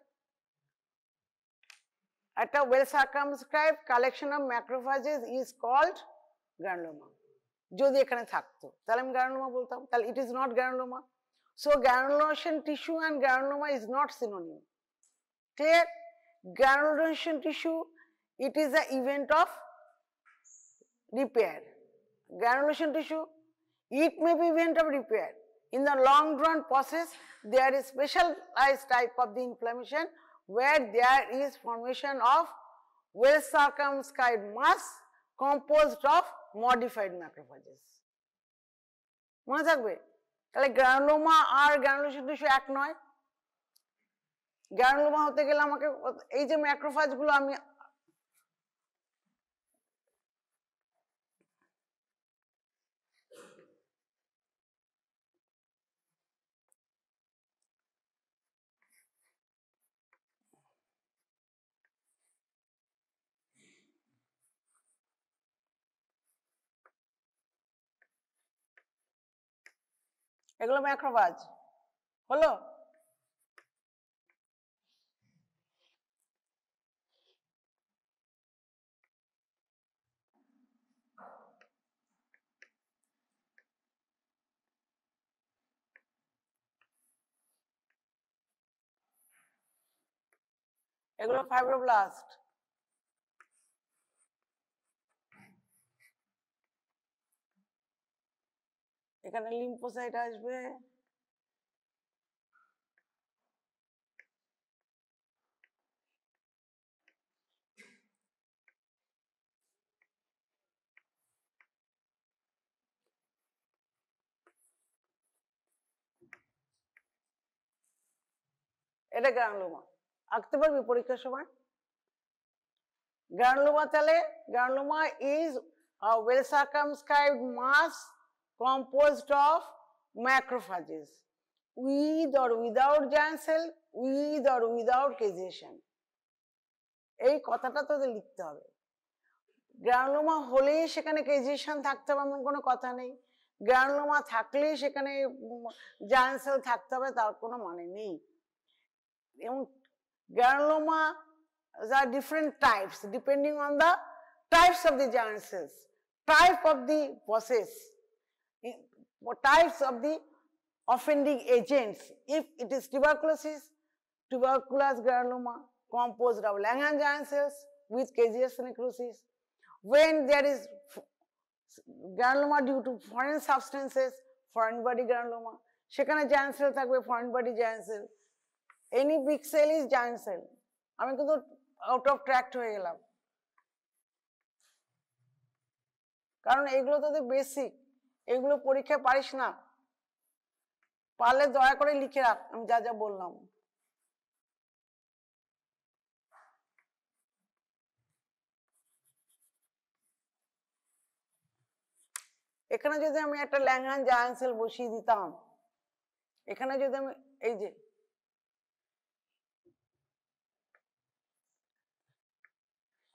একটা well circumscribed collection of macrophages is called granuloma. যদি এখানে থাকতো তাহলে আমি গ্রানুলোমা বলতাম, তাহলে it is not granuloma. So granulation tissue and granuloma is not synonym. Clear? Granulation tissue, it is the event of repair. Granulation tissue, it may be event of repair. In the long run process, there is specialized type of the inflammation where there is formation of well circumscribed mass composed of modified macrophages. মনে থাকবে? তাহলে granuloma আর granulation tissue এক নয়। Granuloma হতে গেলে আমাকে এই যে ম্যাক্রোফাজ গুলো আমি এগুলো ম্যাক্রোফাজ হলো, এগুলো ফাইব্রোব্লাস্ট, এখানে লিম্ফোসাইট আসবে, এটা গ্রানুলোমা। আঁকতে পারবি পরীক্ষার সময়? গ্রানুলোমা তাহলে granuloma is a well circumscribed mass composed of macrophages with or without giant cell, with or without caseation। এই কথাটা তোদের লিখতে হবে। গ্রানুলোমা হলেই সেখানে কেজিয়েশন থাকতে হবে এমন কোনো কথা নেই, গ্রানুলোমা থাকলেই সেখানে জায়ান্ট সেল থাকতে হবে তার কোনো মানে নেই। এবং granuloma, there are different types depending on the types of the giant cells, type of the process, types of the offending agents. If it is tuberculosis, tuberculous granuloma composed of Langhans giant cells with caseous necrosis. When there is granuloma due to foreign substances, foreign body granuloma, সেখানে giant cell থাকবে, foreign body giant cell. Any big cell is giant cell. আমি কিন্তু out of track হয়ে গেলাম, কারণ এগুলো তো basic, এগুলো পরীক্ষায় পারিস না, পারলে দয়া করে লিখে রাখ আমি যা যা বললাম। এখানে যদি আমি একটা ল্যাংহান জায়ান্ট সেল বসিয়ে দিতাম, এখানে যদি আমি এই যে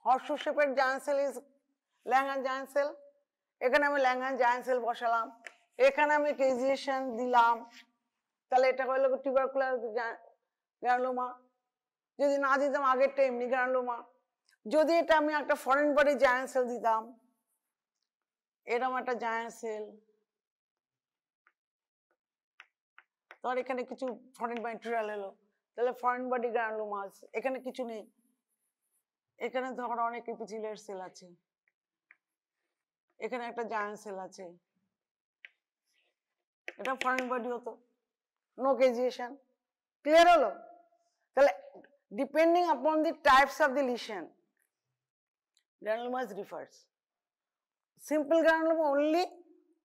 হর্সু শেপের giant cell is Langhans giant cell, এখানে আমি ল্যাংহান জায়ান্ট সেল বসালাম, এখানে আমি কেজিয়েশন দিলাম, তাহলে এটা হলো টিউবারকুলার গ্রানুলোমা। যদি না দিতাম আগেরটা এমনি গ্রানুলোমা। যদি এটা আমি একটা ফরেন বডি জায়ান্ট সেল দিতাম, এরকম একটা জায়ান্ট সেল, ধর এখানে কিছু ফরেন ম্যাটেরিয়াল এলো, তাহলে ফরেন বডি গ্রানুলোমাস, এখানে কিছু নেই, এখানে ধর অনেক এপিথেলিয়াল সেল আছে, এখানে একটা জায়ান্ট সেল আছে, এটা ফরেন বডি হতো, নো কেজিয়েশন। ক্লিয়ার হলো? তাহলে depending upon the types of the lesion, granulomas differs. Simple granuloma only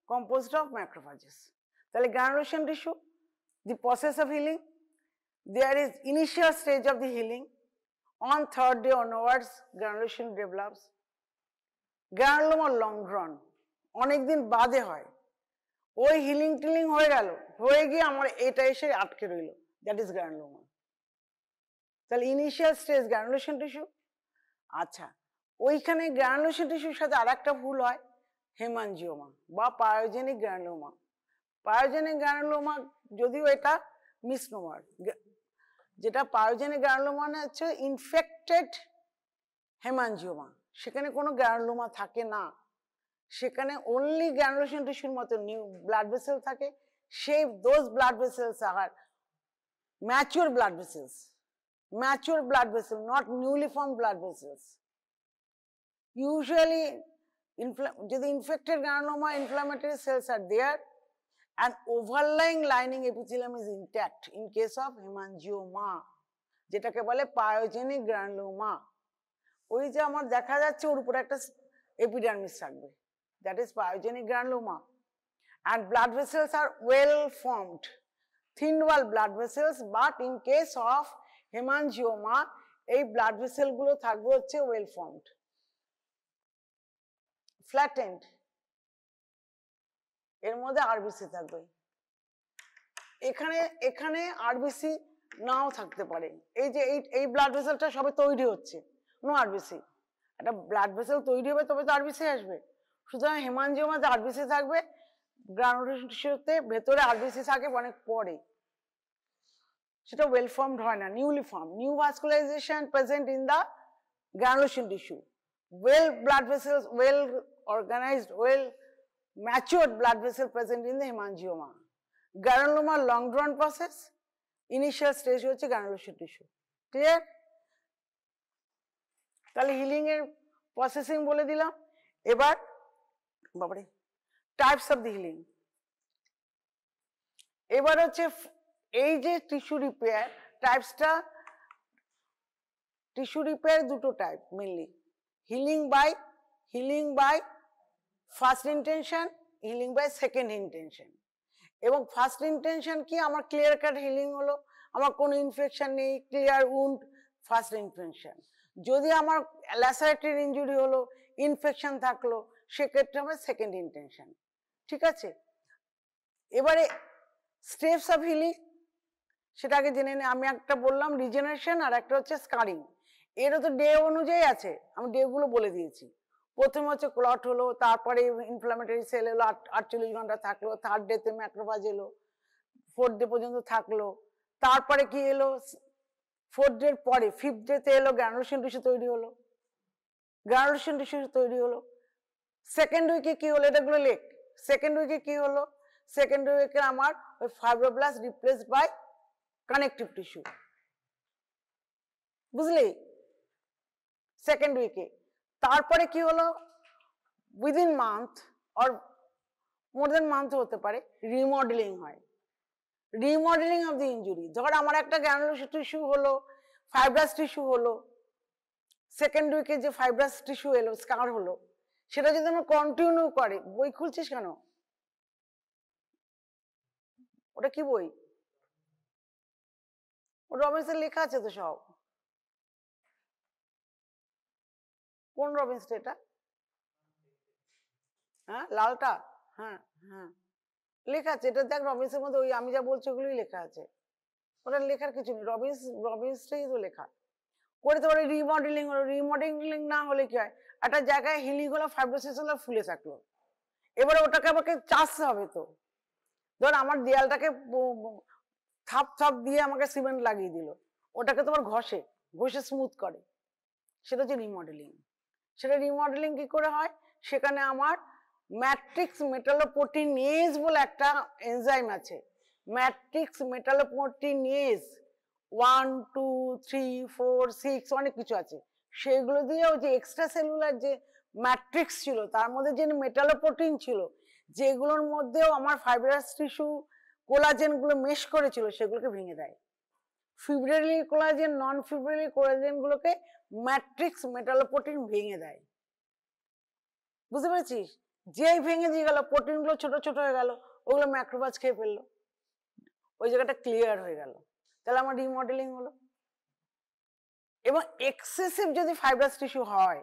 composed of macrophages. তাহলে granulation tissue, the process of healing, there is initial stage of the healing. On third day onwards, granulation develops. Granuloma long run, অনেকদিন বাদে হয়, ওই healing টিলিং হয়ে গেল, হয়ে গিয়ে আমার এটা এসে আটকে রইল, দ্যাট ইজ গ্রানুলোমা। তাহলে ইনিশিয়াল স্টেজ গ্রানুলেশন টিস্যু। আচ্ছা, ওইখানে গ্রানুলেশন টিস্যুর সাথে আর একটা ভুল হয়, হেমানজিওমা বা পায়োজেনিক গ্রানুলোমা। পায়োজেনিক গ্রানুলোমা যদিও এটা মিসনোমার, যেটা পায়োজেনিক গ্রানুলোমা মানে হচ্ছে ইনফেক্টেড হেমানজিওমা, সেখানে কোনো গ্রানুলোমা থাকে না, সেখানে অনলি গ্রানুলেশন টিস্যুর মতো নিউ ব্লাড ভেসেল থাকে। সেই those blood vessels are mature blood vessels, mature blood vessel, not newly form blood vessels. Usually যদি infected granuloma, inflammatory cells are there and overlying lining epithelium is intact in case of hemangioma, যেটাকে বলে pyogenic granuloma. ওই যে আমার দেখা যাচ্ছে ওর উপরে একটা এপিডার্মিস থাকবে, that is pyogenic granuloma, and blood vessels are well formed, thin wall blood vessels, but in case of hemangioma এই blood vessel গুলো থাকবে হচ্ছে well formed, flattened, এর মধ্যে আরবিসি থাকবে। এখানে এখানে আরবিসি নাও থাকতে পারে, এই যে এই ব্লাড ভেসেলটা সবে তৈরি হচ্ছে, নো আরবিসি। একটা ব্লাড ভেসেল তৈরি হবে তবে তো আরবিসি আসবে, সুতরাং হেমানজিওমাতে আরবিসি থাকবে, গ্রানুলেশন টিস্যুতে ভেতরে আরবিসি থাকে অনেক পরে, সেটা ওয়েল ফর্মড হয় না, newly form. New vascularisation present in the granulation tissue, well blood vessels, well organised, well matured blood vessel present in the hemangioma. Granuloma long drawn process, initial stage হচ্ছে granulation tissue. Clear? তাহলে healing এর processing বলে দিলাম। এবার বাবারে types of the healing. এবার হচ্ছে এই যে টিস্যু রিপেয়ার টাইপসটা, টিস্যু রিপেয়ার দুটো type mainly, healing by first intention, healing by second intention. এবং ফার্স্ট ইন্টেনশন কি, আমার ক্লিয়ার কাট হিলিং হলো, আমার কোনো ইনফেকশন নেই, ক্লিয়ার উন্ড, ফার্স্ট ইন্টেনশন। যদি আমার ল্যাসারেটরি ইনজুরি হলো, ইনফেকশন থাকলো, সেক্ষেত্রে হবে সেকেন্ড ইন্টেনশন। ঠিক আছে, এবারে স্টেপস অফ হিলিং সেটাকে জেনে নে। আমি একটা বললাম রিজেনারেশন, আর একটা হচ্ছে স্কারিং। এরও তো ডে অনুযায়ী আছে, আমি ডে গুলো বলে দিয়েছি। প্রথমে হচ্ছে ক্লট হলো, তারপরে ইনফ্লামেটরি সেল এলো, 48 ঘন্টা থাকলো, থার্ড ডেতে ম্যাক্রোফাজ এলো, ফোর্থ ডে পর্যন্ত থাকলো, তারপরে কি এলো, ফোর্থ ডে পরে ফিফথ ডেতে এলো গ্রানুলেশন টিস্যু তৈরি হলো, গ্রানুলেশন টিস্যু তৈরি হলো। সেকেন্ড উইকে কি হলো, এটাগুলো লেখ, সেকেন্ড উইকে কি হলো, সেকেন্ডারি উইকে আমার ওই fibroblast replace by connective tissue, বুঝলি? সেকেন্ড উইকে তারপরে কি হলো, within month or more than month হতে পারে, রিমডেলিং হয়। রিমডেলিং অফ দি ইনজুরি, ধর আমার একটা গ্রানুলোসার টিস্যু হলো, ফাইব্রাস টিস্যু হলো, সেকেন্ড উইকে যে ফাইব্রাস টিস্যু এলো, স্কার হলো, সেটা যদি আমরা কন্টিনিউ করে, বই খুলছিস কেন? ওটা কি বই? ওটা রবিন্সের লেখা আছে তো সব। কোন রবিন্স এটা? হ্যাঁ, লালটা? হ্যাঁ হ্যাঁ, লেখা আছে, এটা দেখ রবিন্সের মধ্যে ওই আমি যা বলছি ওগুলোই লেখা আছে, ওটা লেখার কিছু নেই, রবিন্সটাই তো লেখা। করে তো রিমডেলিং হলো, রিমডেলিং না হলে কি হয়, একটা জায়গায় হিলিং হলো, ফাইব্রোসিস হলো, ফুলে থাকলো, এবারে ওটাকে আমাকে চাষতে হবে। তো ধর আমার দেয়ালটাকে থাপ থাপ দিয়ে আমাকে সিমেন্ট লাগিয়ে দিল, ওটাকে তোমার ঘষে ঘষে স্মুথ করে, সেটা হচ্ছে রিমডেলিং। সেটা রিমডেলিং কি করে হয়, সেখানে আমার ম্যাট্রিক্স মেটালোপ্রোটিনেজ বলে একটা এনজাইম আছে, ম্যাট্রিক্স মেটালোপ্রোটিনেজ 1 2 3 4 6 অনেক কিছু আছে, সেগুলো দিয়ে ওই যে এক্সট্রা সেলুলার যে ম্যাট্রিক্স ছিল তার মধ্যে যে মেটালোপ্রোটিন ছিল, যেগুলোর মধ্যেও আমার ফাইব্রাস টিস্যু কোলাজেন গুলো মেশ করেছিল, সেগুলোকে ভেঙে দেয়। ফিব্রিলি কোলাজেন, নন ফিব্রিলি কোলাজেন গুলোকে ম্যাট্রিক্স মেটালোপ্রোটিন ভেঙে দেয়, বুঝতে পেরেছিস? যেই ভেঙে দিয়ে গেল, প্রোটিন গুলো ছোট ছোট হয়ে গেল, ওগুলো ম্যাক্রোফাজ খেয়ে ফেললো, ওই জায়গাটা ক্লিয়ার হয়ে গেল, তাহলে আমার রিমডেলিং হলো। এবং এক্সেসিভ যদি ফাইব্রাস টিস্যু হয়,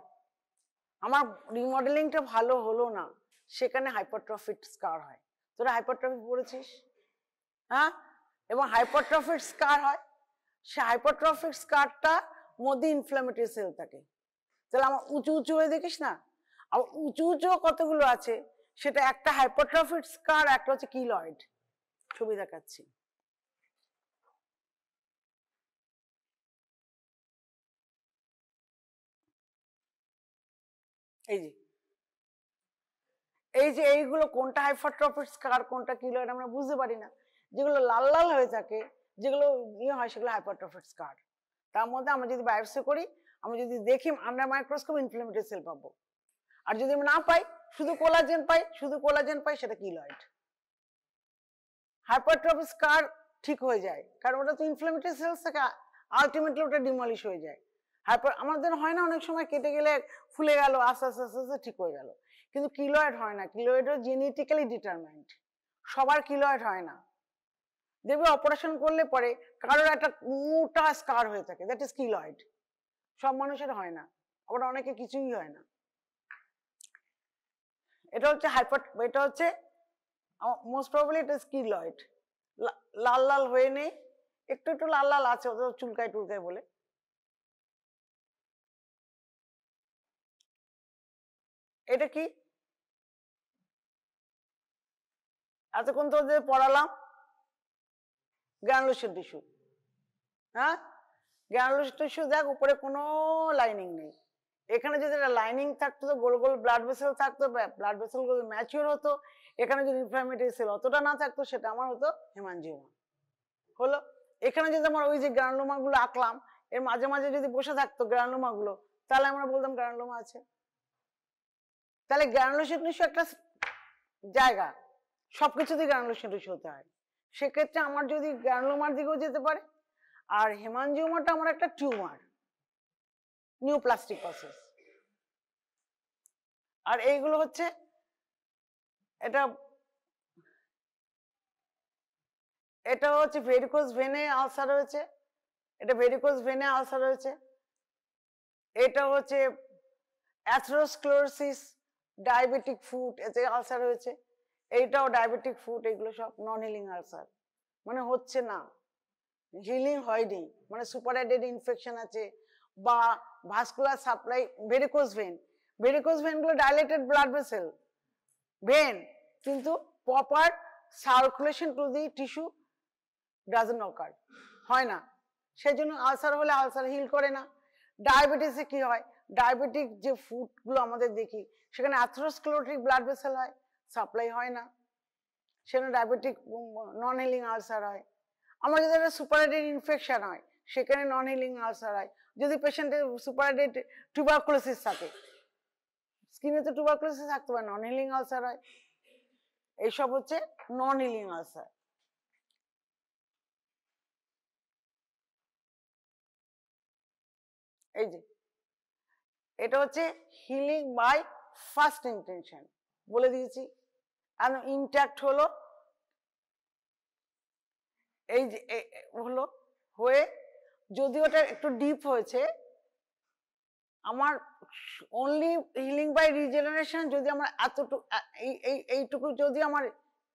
আমার রিমডেলিংটা ভালো হলো না, সেখানে হাইপারট্রফিড স্কার হয়। তোরা হাইপারট্রফি পড়েছিস? হ্যাঁ, এবং হাইপারট্রফিড স্কার হয়, সে হাইপারট্রফিড স্কারটা মধ্যে ইনফ্ল্যামেটরি সেল থাকে, তাহলে আমার উঁচু উঁচু হয়ে দেখিস না, আর উঁচু উঁচু কতগুলো আছে, সেটা একটা হাইপারট্রফিড স্কার, একটা হচ্ছে কিলয়েড। ছবি দেখাচ্ছি, এই যে এইগুলো কোনটা হাইপারট্রফিড স্কার কোনটা কিলয়েড আমরা বুঝতে পারি না, যেগুলো লাল লাল হয়ে থাকে, যেগুলো ইয়ে হয়, সেগুলো হাইপারট্রফিড স্কার। তার মধ্যে আমরা যদি বায়োপসি করি, আমরা যদি দেখি আন্ডার মাইক্রোস্কোপ ইনফ্ল্যামেটরি সেল পাবো, আর যদি আমরা না পাই, শুধু কোলাজেন পাই, সেটা কিলয়েড। হাইপারট্রফিড স্কার ঠিক হয়ে যায়, কারণ ওটা তো ইনফ্ল্যামেটরি সেলস থেকে আলটিমেটলি ওটা ডিমলিশ হয়ে যায়। আমাদের হয় না অনেক সময় কেটে গেলে ফুলে গেল, আস্তে আস্তে আস্তে আস্তে ঠিক হয়ে গেল, কিন্তু কিলয়েড হয় না, কিলয়েডও জেনেটিক্যালি ডিটারমাইন্ড, সবার কিলয়েড হয় না। দেখবে অপারেশন করলে পরে কারোর একটা মোটা স্কার হয়ে থাকে, দ্যাট ইজ কিলয়েড, সব মানুষের হয় না, আবার অনেকে কিছুই হয় না। এটা হচ্ছে মোস্ট প্রবাবলি এটা কিলয়েড, লাল লাল হয়ে নেই, একটু একটু লাল লাল আছে, ওদের চুলকায় টুলকায় বলে। এটা কি এতক্ষণ তো ওদের পড়ালাম গ্রানুলোসার টিস্যু, হ্যাঁ, গ্রানুলোসার টিস্যু দেখ, উপরে কোনো লাইনিং নেই, এখানে যদি একটা লাইনিং থাকতো, তো গোল গোল ব্লাড ভেসেল থাকতো, ব্লাড ভেসেল গুলো ম্যাচিওর হতো, এখানে যদি ইনফ্ল্যামেটরি সেল অতটা না থাকতো, সেটা আমার হতো হেমানজিওমা হলো। এখানে যদি আমার ওই যে গ্রানুলোমা গুলো আঁকলাম, এর মাঝে মাঝে যদি বসে থাকতো গ্রানুলোমা গুলো, তাহলে আমরা বলতাম গ্রানুলোমা আছে। তাহলে গ্রানুলোসার টিস্যু একটা জায়গা, সবকিছুতেই গ্রানুলোসার টিস্যু হতে হয়, সেক্ষেত্রে আমার যদি গ্রানুলোমার দিকেও যেতে পারে, আর হেমানজিওমাটা আমার একটা টিউমার, নিউপ্লাস্টিক প্রসেস। আর এইগুলো হচ্ছে, এটা হচ্ছে ভেরিকোজ ভেনে আলসার হয়েছে, এটা ভেরিকোজ ভেনে আলসার হয়েছে, এটা হচ্ছে অ্যাথেরোস্ক্লেরোসিস ডায়াবেটিক ফুট, এতে আলসার হয়েছে, এইটাও ডায়াবেটিক ফুট, এগুলো সব নন হিলিং আলসার, মানে হচ্ছে না, হিলিং হয়নি, মানে সুপারঅ্যাডেড ইনফেকশন আছে, বা ভাস্কুলার সাপ্লাই, ভেরিকোজ ভেন গুলো ডাইলেটেড ব্লাড ভেসেল ভেন, কিন্তু proper circulation to the tissue doesn't occur, হয় না, সেই জন্য আলসার হলে আলসার হিল করে না। ডায়াবেটিসে কি হয়, ডায়াবেটিক যে ফুডগুলো আমাদের দেখি, সেখানে অ্যাথেরোস্ক্লেরোটিক ব্লাড ভেসেল হয়, সাপ্লাই হয় না। সেখানে ডায়াবেটিক নন হিলিং আলসার হয়। আমার যদি একটা সুপারহেডেড ইনফেকশন হয় সেখানে নন হিলিং আলসার হয়। যদি পেশেন্টের সুপারহেডেড টিউবারকুলোসিস থাকে, স্কিনে তো টিউবারকুলোসিস থাকতে পারে, নন হিলিং আলসার হয়। এইসব হচ্ছে নন হিলিং আলসার। এই যে এটা হচ্ছে হিলিং বাই ফার্স্ট ইন্টেনশন, বলে দিয়েছি। আর ইনট্যাক্ট হলো, এই যে হলো হয়ে, যদি ওটা একটু ডিপ হয়েছে, আমার অনলি হিলিং বাই রিজেনারেশন যদি আমার এতটুকু এইটুকু যদি আমার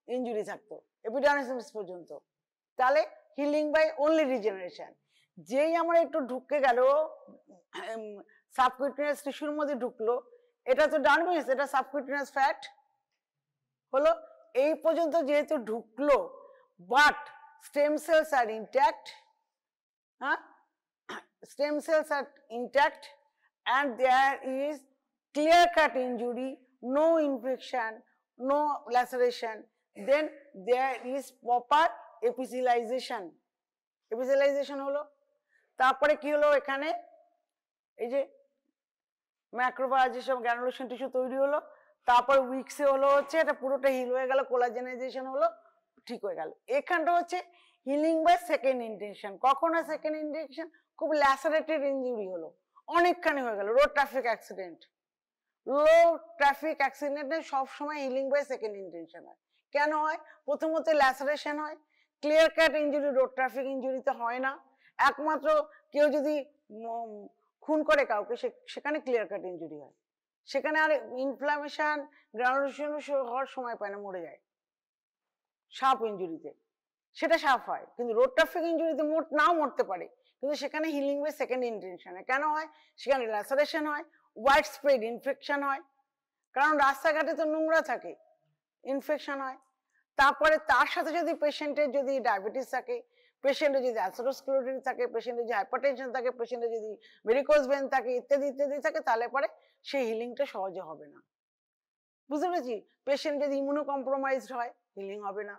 ইনজুরি থাকতো এপিডার্মিস পর্যন্ত, তাহলে হিলিং বাই অনলি রিজেনারেশন। যেই আমার একটু ঢুকে গেল সাবকিউটেনিয়াস টিস্যুর মধ্যে ঢুকলো, এটা তো ডার্মিস, এটা সাবকিউটেনিয়াস ফ্যাট হলো, এই পর্যন্ত যেহেতু ঢুকলো, but stem cells are intact, হ্যাঁ, stem cells are intact, and there is clear cut injury, no infection, no laceration, then there is proper epithelialization. Epithelialization হলো, তারপরে কি হলো, এখানে এই যে ম্যাক্রোফাজ যেসব গ্রানুলেশন টিস্যু তৈরি হলো, তারপর উইক্সে হলো হচ্ছে এটা পুরোটা হিল হয়ে গেল, কোলাজেনাইজেশন হলো, ঠিক হয়ে গেল। এখানটা হচ্ছে হিলিং বাই সেকেন্ড ইন্টেনশন। কখন হয় সেকেন্ড ইন্টেনশন? খুব ল্যাসারেটেড ইনজুরি হলো, অনেকখানি হয়ে গেল, road traffic accident. Road traffic অ্যাক্সিডেন্টে সবসময় হিলিং বাই সেকেন্ড ইন্টেনশন হয়। কেন হয়? প্রথমত ল্যাসারেশন হয়, clear cut injury road traffic ইনজুরিতে হয় না। একমাত্র কেউ যদি খুন করে কাউকে, সেখানে ক্লিয়ার কাট ইনজুরি হয়, সেখানে আর ইনফ্লামেশন গ্রানুলেশন হওয়ার সময় পায় না, মরে যায়। সাপ ইনজুরিতে সেটা সাপ হয়, কিন্তু রোড ট্রাফিক ইনজুরিতে নাও মরতে পারে, কিন্তু সেখানে হিলিং বাই সেকেন্ড ইন্টেনশন হয়। কেন হয়? সেখানে ল্যাসারেশন হয়, ওয়াইড স্প্রেড ইনফেকশন হয়, কারণ রাস্তাঘাটে তো নোংরা থাকে, ইনফেকশন হয়। তারপরে তার সাথে যদি পেশেন্টের যদি ডায়াবেটিস থাকে, পেশেন্টের যদি অ্যাথেরোস্ক্লেরোটিস থাকে, পেশেন্টের যদি হাইপারটেনশন থাকে, পেশেন্টের যদি ভেরিকোজ ভেন থাকে, ইত্যাদি ইত্যাদি থাকে, তাহলে পরে সেই হিলিংটা সহজে হবে না। বুঝতে পেরেছি? পেশেন্ট যদি ইমিউনো কম্প্রোমাইজড হয়, হিলিং হবে না।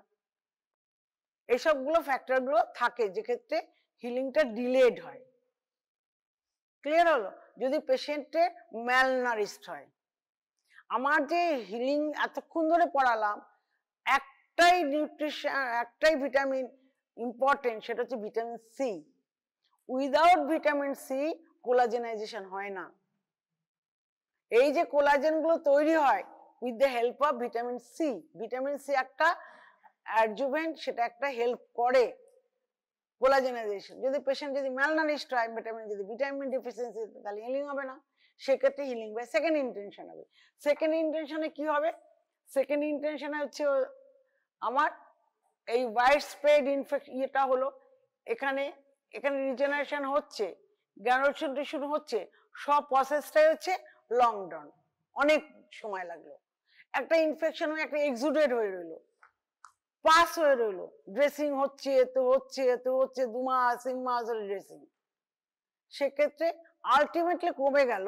এইসবগুলো ফ্যাক্টরগুলো থাকে যে ক্ষেত্রে হিলিংটা ডিলেড হয়। ক্লিয়ার হলো? যদি পেশেন্টের ম্যালনারিশড হয়। আমার যে হিলিং এতক্ষণ ধরে পড়ালাম, একটাই নিউট্রিশন, একটাই ভিটামিন ইম্পর্টেন্ট, সেটা হচ্ছে vitamin C. Without vitamin C collagenisation হয় না। এই যে কোলাজেন গুলো তৈরি হয় with the help of vitamin C. Vitamin C একটা অ্যাডজুভেন্ট, সেটা একটা হেল্প করে কোলাজেনাইজেশন। যদি পেশেন্ট যদি ম্যালনারিশড হয়, ভিটামিন ডেফিসিয়েন্সি, তাহলে হিলিং হবে না। সেক্ষেত্রে হিলিং বাই সেকেন্ড ইন্টেনশন হবে। সেকেন্ড ইন্টেনশনে কি হবে? সেকেন্ড ইন্টেনশনে হচ্ছে আমার এই ওয়াইড স্প্রেড ইনফেকশন ইয়েটা হলো, এখানে রিজেনারেশন হচ্ছে, গ্রানুলেশন টিস্যু হচ্ছে, সব প্রসেসটাই হচ্ছে লং ডাউন, অনেক সময় লাগলো। একটা ইনফেকশন হয়ে একটা এক্সুডেড হয়ে রইলো, পাস হয়ে রইলো, ড্রেসিং হচ্ছে, তো হচ্ছে 2 মাস 3 মাস ধরে ড্রেসিং, সেক্ষেত্রে আলটিমেটলি কমে গেল,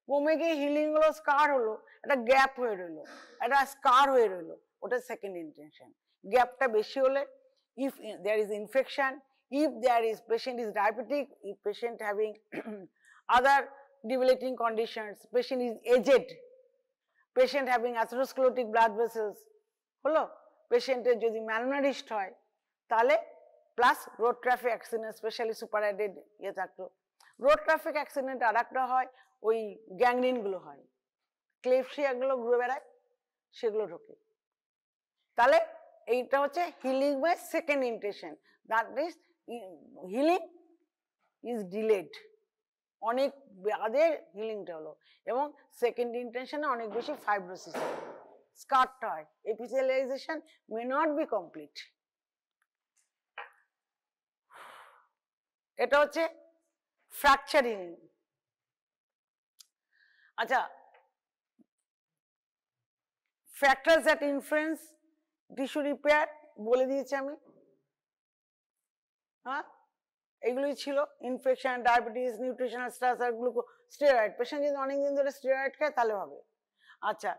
কমে গিয়ে হিলিং হলো, স্কার হলো, একটা গ্যাপ হয়ে রইলো, একটা স্কার হয়ে রইলো, ওটা সেকেন্ড ইন্টেনশন। গ্যাপটা বেশি হলে, if there is infection, if there is patient is diabetic, if patient having other debilitating conditions, patient is aged, patient having atherosclerotic blood vessels হলো, পেশেন্টের যদি ম্যালনারিশড হয়, তাহলে plus road traffic accident, specially superadded ইয়ে থাকতো। Road traffic accident আর একটা হয়, ওই গ্যাংগ্রিন গুলো হয়, ক্লেফশিয়া গুলো ঘুরে বেড়ায়, সেগুলো ঢোকে। তাহলে এইটা হচ্ছে healing by second intention, that is healing is delayed, অনেক বাদে হিলিংটা হলো, এবং সেকেন্ড ইন্টেনশনে অনেক বেশি ফাইব্রোসিস হয়, স্কারটা হয়, এপিথেলিয়ালাইজেশন মে নট বি কমপ্লিট। এটা হচ্ছে ফ্র্যাকচার হিলিং। আচ্ছা, factors that influence tissue repair বলে দিয়েছি আমি, হ্যাঁ, এগুলোই ছিল। ইনফেকশন, ডায়াবেটিস, নিউট্রিশনাল স্ট্রেস আর গ্লুকো, স্টেরয়েড। পেশেন্ট যদি অনেকদিন ধরে স্টেরয়েড খায় তাহলে হবে। আচ্ছা,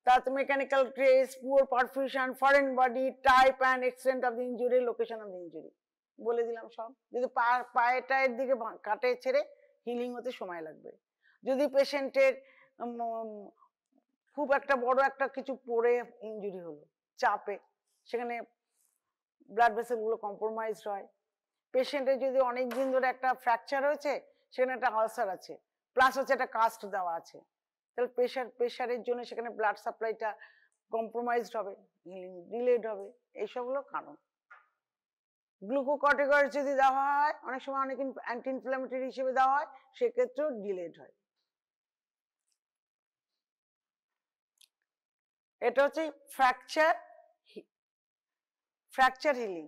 তাতে mechanical trace, poor perfusion, foreign body, type and extent of the injury, location of the injury বলে দিলাম সব। যদি পায়ে টায়ের দিকে কাটে ছেড়ে হিলিং হতে সময় লাগবে। যদি পেশেন্টের খুব একটা বড় একটা কিছু পড়ে ইনজুরি হলো চাপে, সেখানে ব্লাড ভেসেল গুলো কম্প্রোমাইজ হয়। পেশেন্টের যদি অনেক দিন ধরে একটা ফ্র্যাকচার হয়েছে, সেখানে একটা আলসার আছে, প্লাস হচ্ছে একটা কাস্ট দেওয়া আছে, তাহলে প্রেশারের জন্য সেখানে ব্লাড সাপ্লাইটা কম্প্রোমাইজড হবে, হিলিং ডিলেড হবে। এইসব হলো কারণ। গ্লুকোকর্টিকয়েড যদি দেওয়া হয়, অনেক সময় অনেক অ্যান্টি ইনফ্ল্যামেটরি হিসেবে দেওয়া হয়, সেক্ষেত্রেও ডিলেড হয়। এটা হচ্ছে ফ্র্যাকচার হিলিং।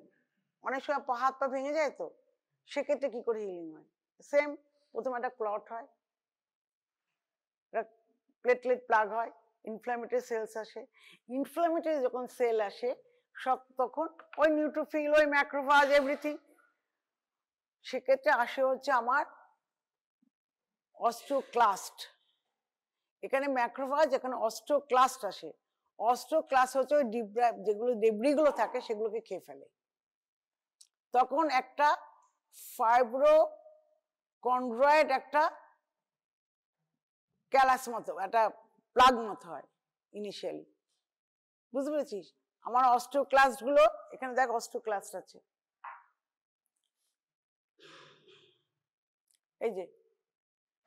অনেক সময় হাত পা ভেঙে যায়, তো সেক্ষেত্রে কি করে হিলিং হয়? সেম, প্রথমে একটা ক্লট হয়, প্লেটলেট প্লাগ হয়, ইনফ্ল্যামেটরি সেলস আসে। ইনফ্ল্যামেটরি যখন সেল আসে সব, তখন ওই নিউট্রোফিল, ওই ম্যাক্রোফাজ, এভরিথিং, সেক্ষেত্রে আসে হচ্ছে আমার অস্টিওক্লাস্ট। এখানে ম্যাক্রোফাজ, এখানে অস্টিওক্লাস্ট আসে। অস্টিওক্লাস্ট হচ্ছে ওই যেগুলো ডেব্রিগুলো থাকে সেগুলোকে খেয়ে ফেলে। তখন একটা ফাইব্রোকন্ড্রয়েড, একটা ক্যালাস মতো, একটা প্লাগ মতো হয় ইনিশিয়ালি। বুঝতে পেরেছিস? আমার অস্টিওক্লাস্ট গুলো, এখানে দেখ অস্টিওক্লাস্ট আছে, এই যে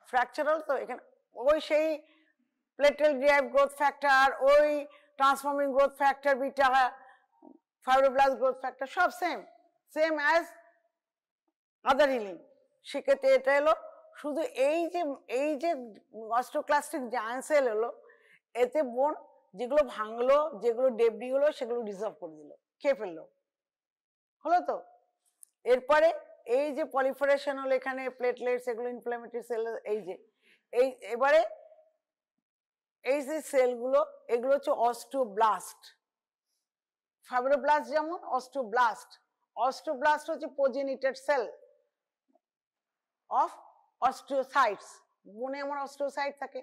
ফ্র্যাকচারাল, তো এখানে ওই সেই প্লেটেল ডিরাইভড গ্রোথ ফ্যাক্টর, ওই transforming growth factor beta, fibroblast growth factor, সব সেম অ্যাজ আদার হিলিং। সেক্ষেত্রে এটা এলো শুধু এই যে অস্টিওক্লাস্টিক জায়ান্ট সেল হলো, এতে বোন যেগুলো ভাঙলো, যেগুলো ডেবরি হলো, সেগুলো রিজর্ভ করে দিল, খেয়ে ফেললো, হলো তো। এরপরে এই যে পলিফারেশন হলো এখানে প্লেটলেটস, এগুলো ইনফ্ল্যামেটরি সেল, এবারে এই যে সেলগুলো, এগুলো হচ্ছে অস্টিওব্লাস্ট। ফাইব্রোব্লাস্ট যেমন, অস্টিওব্লাস্ট হচ্ছে প্রোজেনিটেড সেল অফ অস্টিওসাইটস। বনে আমার অস্টিওসাইট থাকে,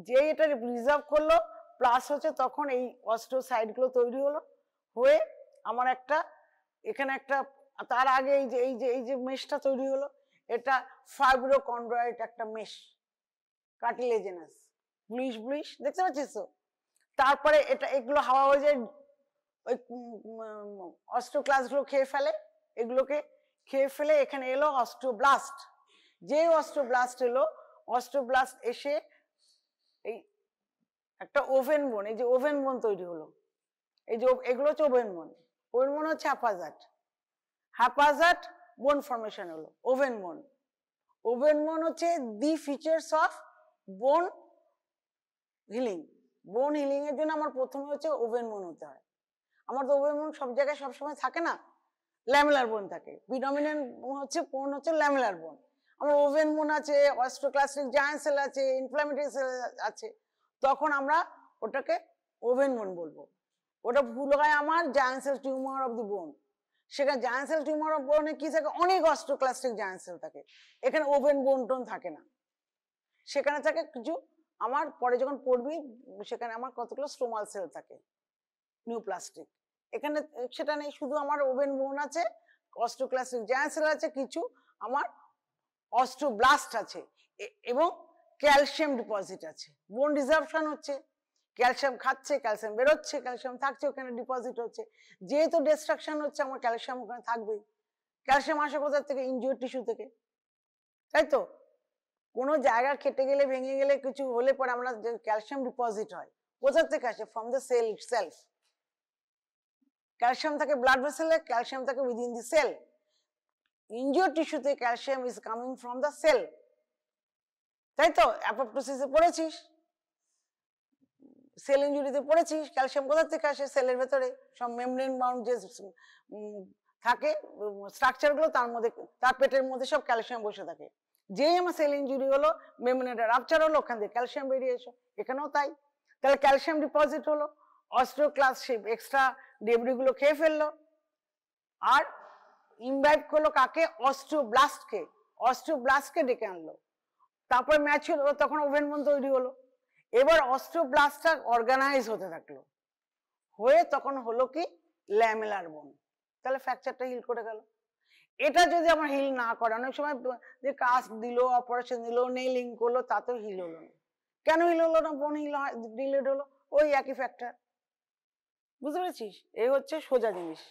যে এটা রিজার্ভ করলো, প্লাস হচ্ছে তখন এই অস্টিওসাইট গুলো তৈরি হলো, হয়ে আমার একটা এখানে একটা, তার আগে এই যে মেশটা তৈরি হলো, এটা ফাইব্রোকন্ড্রয়েড একটা মেশ, কার্টিলেজেনাস, ব্লুইশ দেখতে পাচ্ছিস তো। তারপরে এটা এগুলো হাওয়া হয়ে যায়, ওই অস্টিওক্লাস্ট গুলো খেয়ে ফেলে, এগুলোকে খেয়ে ফেলে এখানে এলো অস্টিওব্লাস্ট। যে অস্টিওব্লাস্ট এলো, অস্টিওব্লাস্ট এসে এই একটা ওভেন বোন, এই যে ওভেন বোন তৈরি হলো, এই যে এগুলো হচ্ছে ওভেন বোন হচ্ছে হ্যাপাজার্ট বোন ফর্মেশন হলো ওভেন বোন হচ্ছে দি ফিচার্স অফ বোন হিলিং। বোন হিলিং এর জন্য আমার প্রথমে হচ্ছে ওভেন বোন হতে হয়। আমার তো ওভেন বোন সব জায়গায় সবসময় থাকে না, ল্যামেলার বোন থাকে, প্রিডমিনেন্ট হচ্ছে বোন হচ্ছে ল্যামেলার বোন। আমার ওভেন বোন আছে, অস্টিওক্লাস্টিক জায়ান্ট সেল আছে, ইনফ্ল্যামেটরি সেল আছে, তখন আমরা ওটাকে ওভেন বোন বলবো। ওটা ভুল হয় আমার giant cell tumour of the বোন। সেখানে জায়ান্ট সেল টিউমার অফ বোনে কি থাকে, অনেক অস্টিওক্লাস্টিক জায়ান্ট সেল থাকে, এখানে ওভেন বোন টোন থাকে না, সেখানে থাকে কিছু, আমার পরে যখন পড়বি সেখানে আমার কতগুলো স্ট্রোমাল সেল থাকে, নিউপ্লাস্টিক। এখানে সেটা নেই, শুধু আমার ওভেন বোন আছে, অস্টিওক্লাস্টিক জায়ান্ট সেল আছে, কিছু আমার অস্টিওব্লাস্ট আছে, এবং ক্যালসিয়াম ডিপোজিট আছে। বোন রিজার্ভশন হচ্ছে, ক্যালসিয়াম খাচ্ছে, ক্যালসিয়াম বেরোচ্ছে, ক্যালসিয়াম থাকছে, ওখানে ডিপোজিট হচ্ছে। যেহেতু ডিস্ট্রাকশন হচ্ছে, আমার ক্যালসিয়াম ওখানে থাকবেই। ক্যালসিয়াম আসে কোথা থেকে? ইনজিওর টিস্যু থেকে, তাই তো। কোনো জায়গা কেটে গেলে, ভেঙে গেলে, কিছু হলে পরে আমরা ক্যালসিয়াম ডিপোজিট হয়, কোথা থেকে আসে? From the cell itself. Calcium থাকে ব্লাড ভেসেলে, ক্যালসিয়াম থাকে উইদিন দি সেল। ইনজিওর টিস্যুতে calcium is coming from the cell, তাই তো। অ্যাপোপ্টোসিসে পড়েছিস, সেল ইনজুরিতে পড়েছিস, ক্যালসিয়াম কোথা থেকে আসে? সেলের ভেতরে সব মেমব্রেন বাউন্ড যে থাকে স্ট্রাকচার গুলো, তার মধ্যে, তার পেটের মধ্যে সব ক্যালসিয়াম বসে থাকে। যেই আমার সেল ইনজুরি হলো, মেমব্রেনটা রাপচার হলো, ওখান থেকে ক্যালসিয়াম বেরিয়ে এসো, এখানেও তাই। তাহলে ক্যালসিয়াম ডিপোজিট হলো, অস্টিওক্লাস্ট সেই এক্সট্রা ডেবরি গুলো খেয়ে ফেললো, আর ইমবাইব করলো কাকে? অস্টিওব্লাস্টকে ডেকে আনলো। তারপর ম্যাচিউর হলো, তখন ওভেন বোন তৈরি হলো। এবার অস্টিওব্লাস্টটা অর্গানাইজ হতে থাকলো, হয়ে তখন হলো কি ল্যামেলার বোন, তাহলে ফ্র্যাকচারটা হিল করে গেল। এটা যদি আমার হিল না করে, অনেক সময় যে কাস্ট দিল, অপারেশন দিল, নেইলিং করলো, তাতেও হিল হলো না। কেন হিল হলো না? বোন হিল ডিলেড হলো, ওই একই ফ্যাক্টর। বুঝতে পেরেছিস? এই হচ্ছে সোজা জিনিস।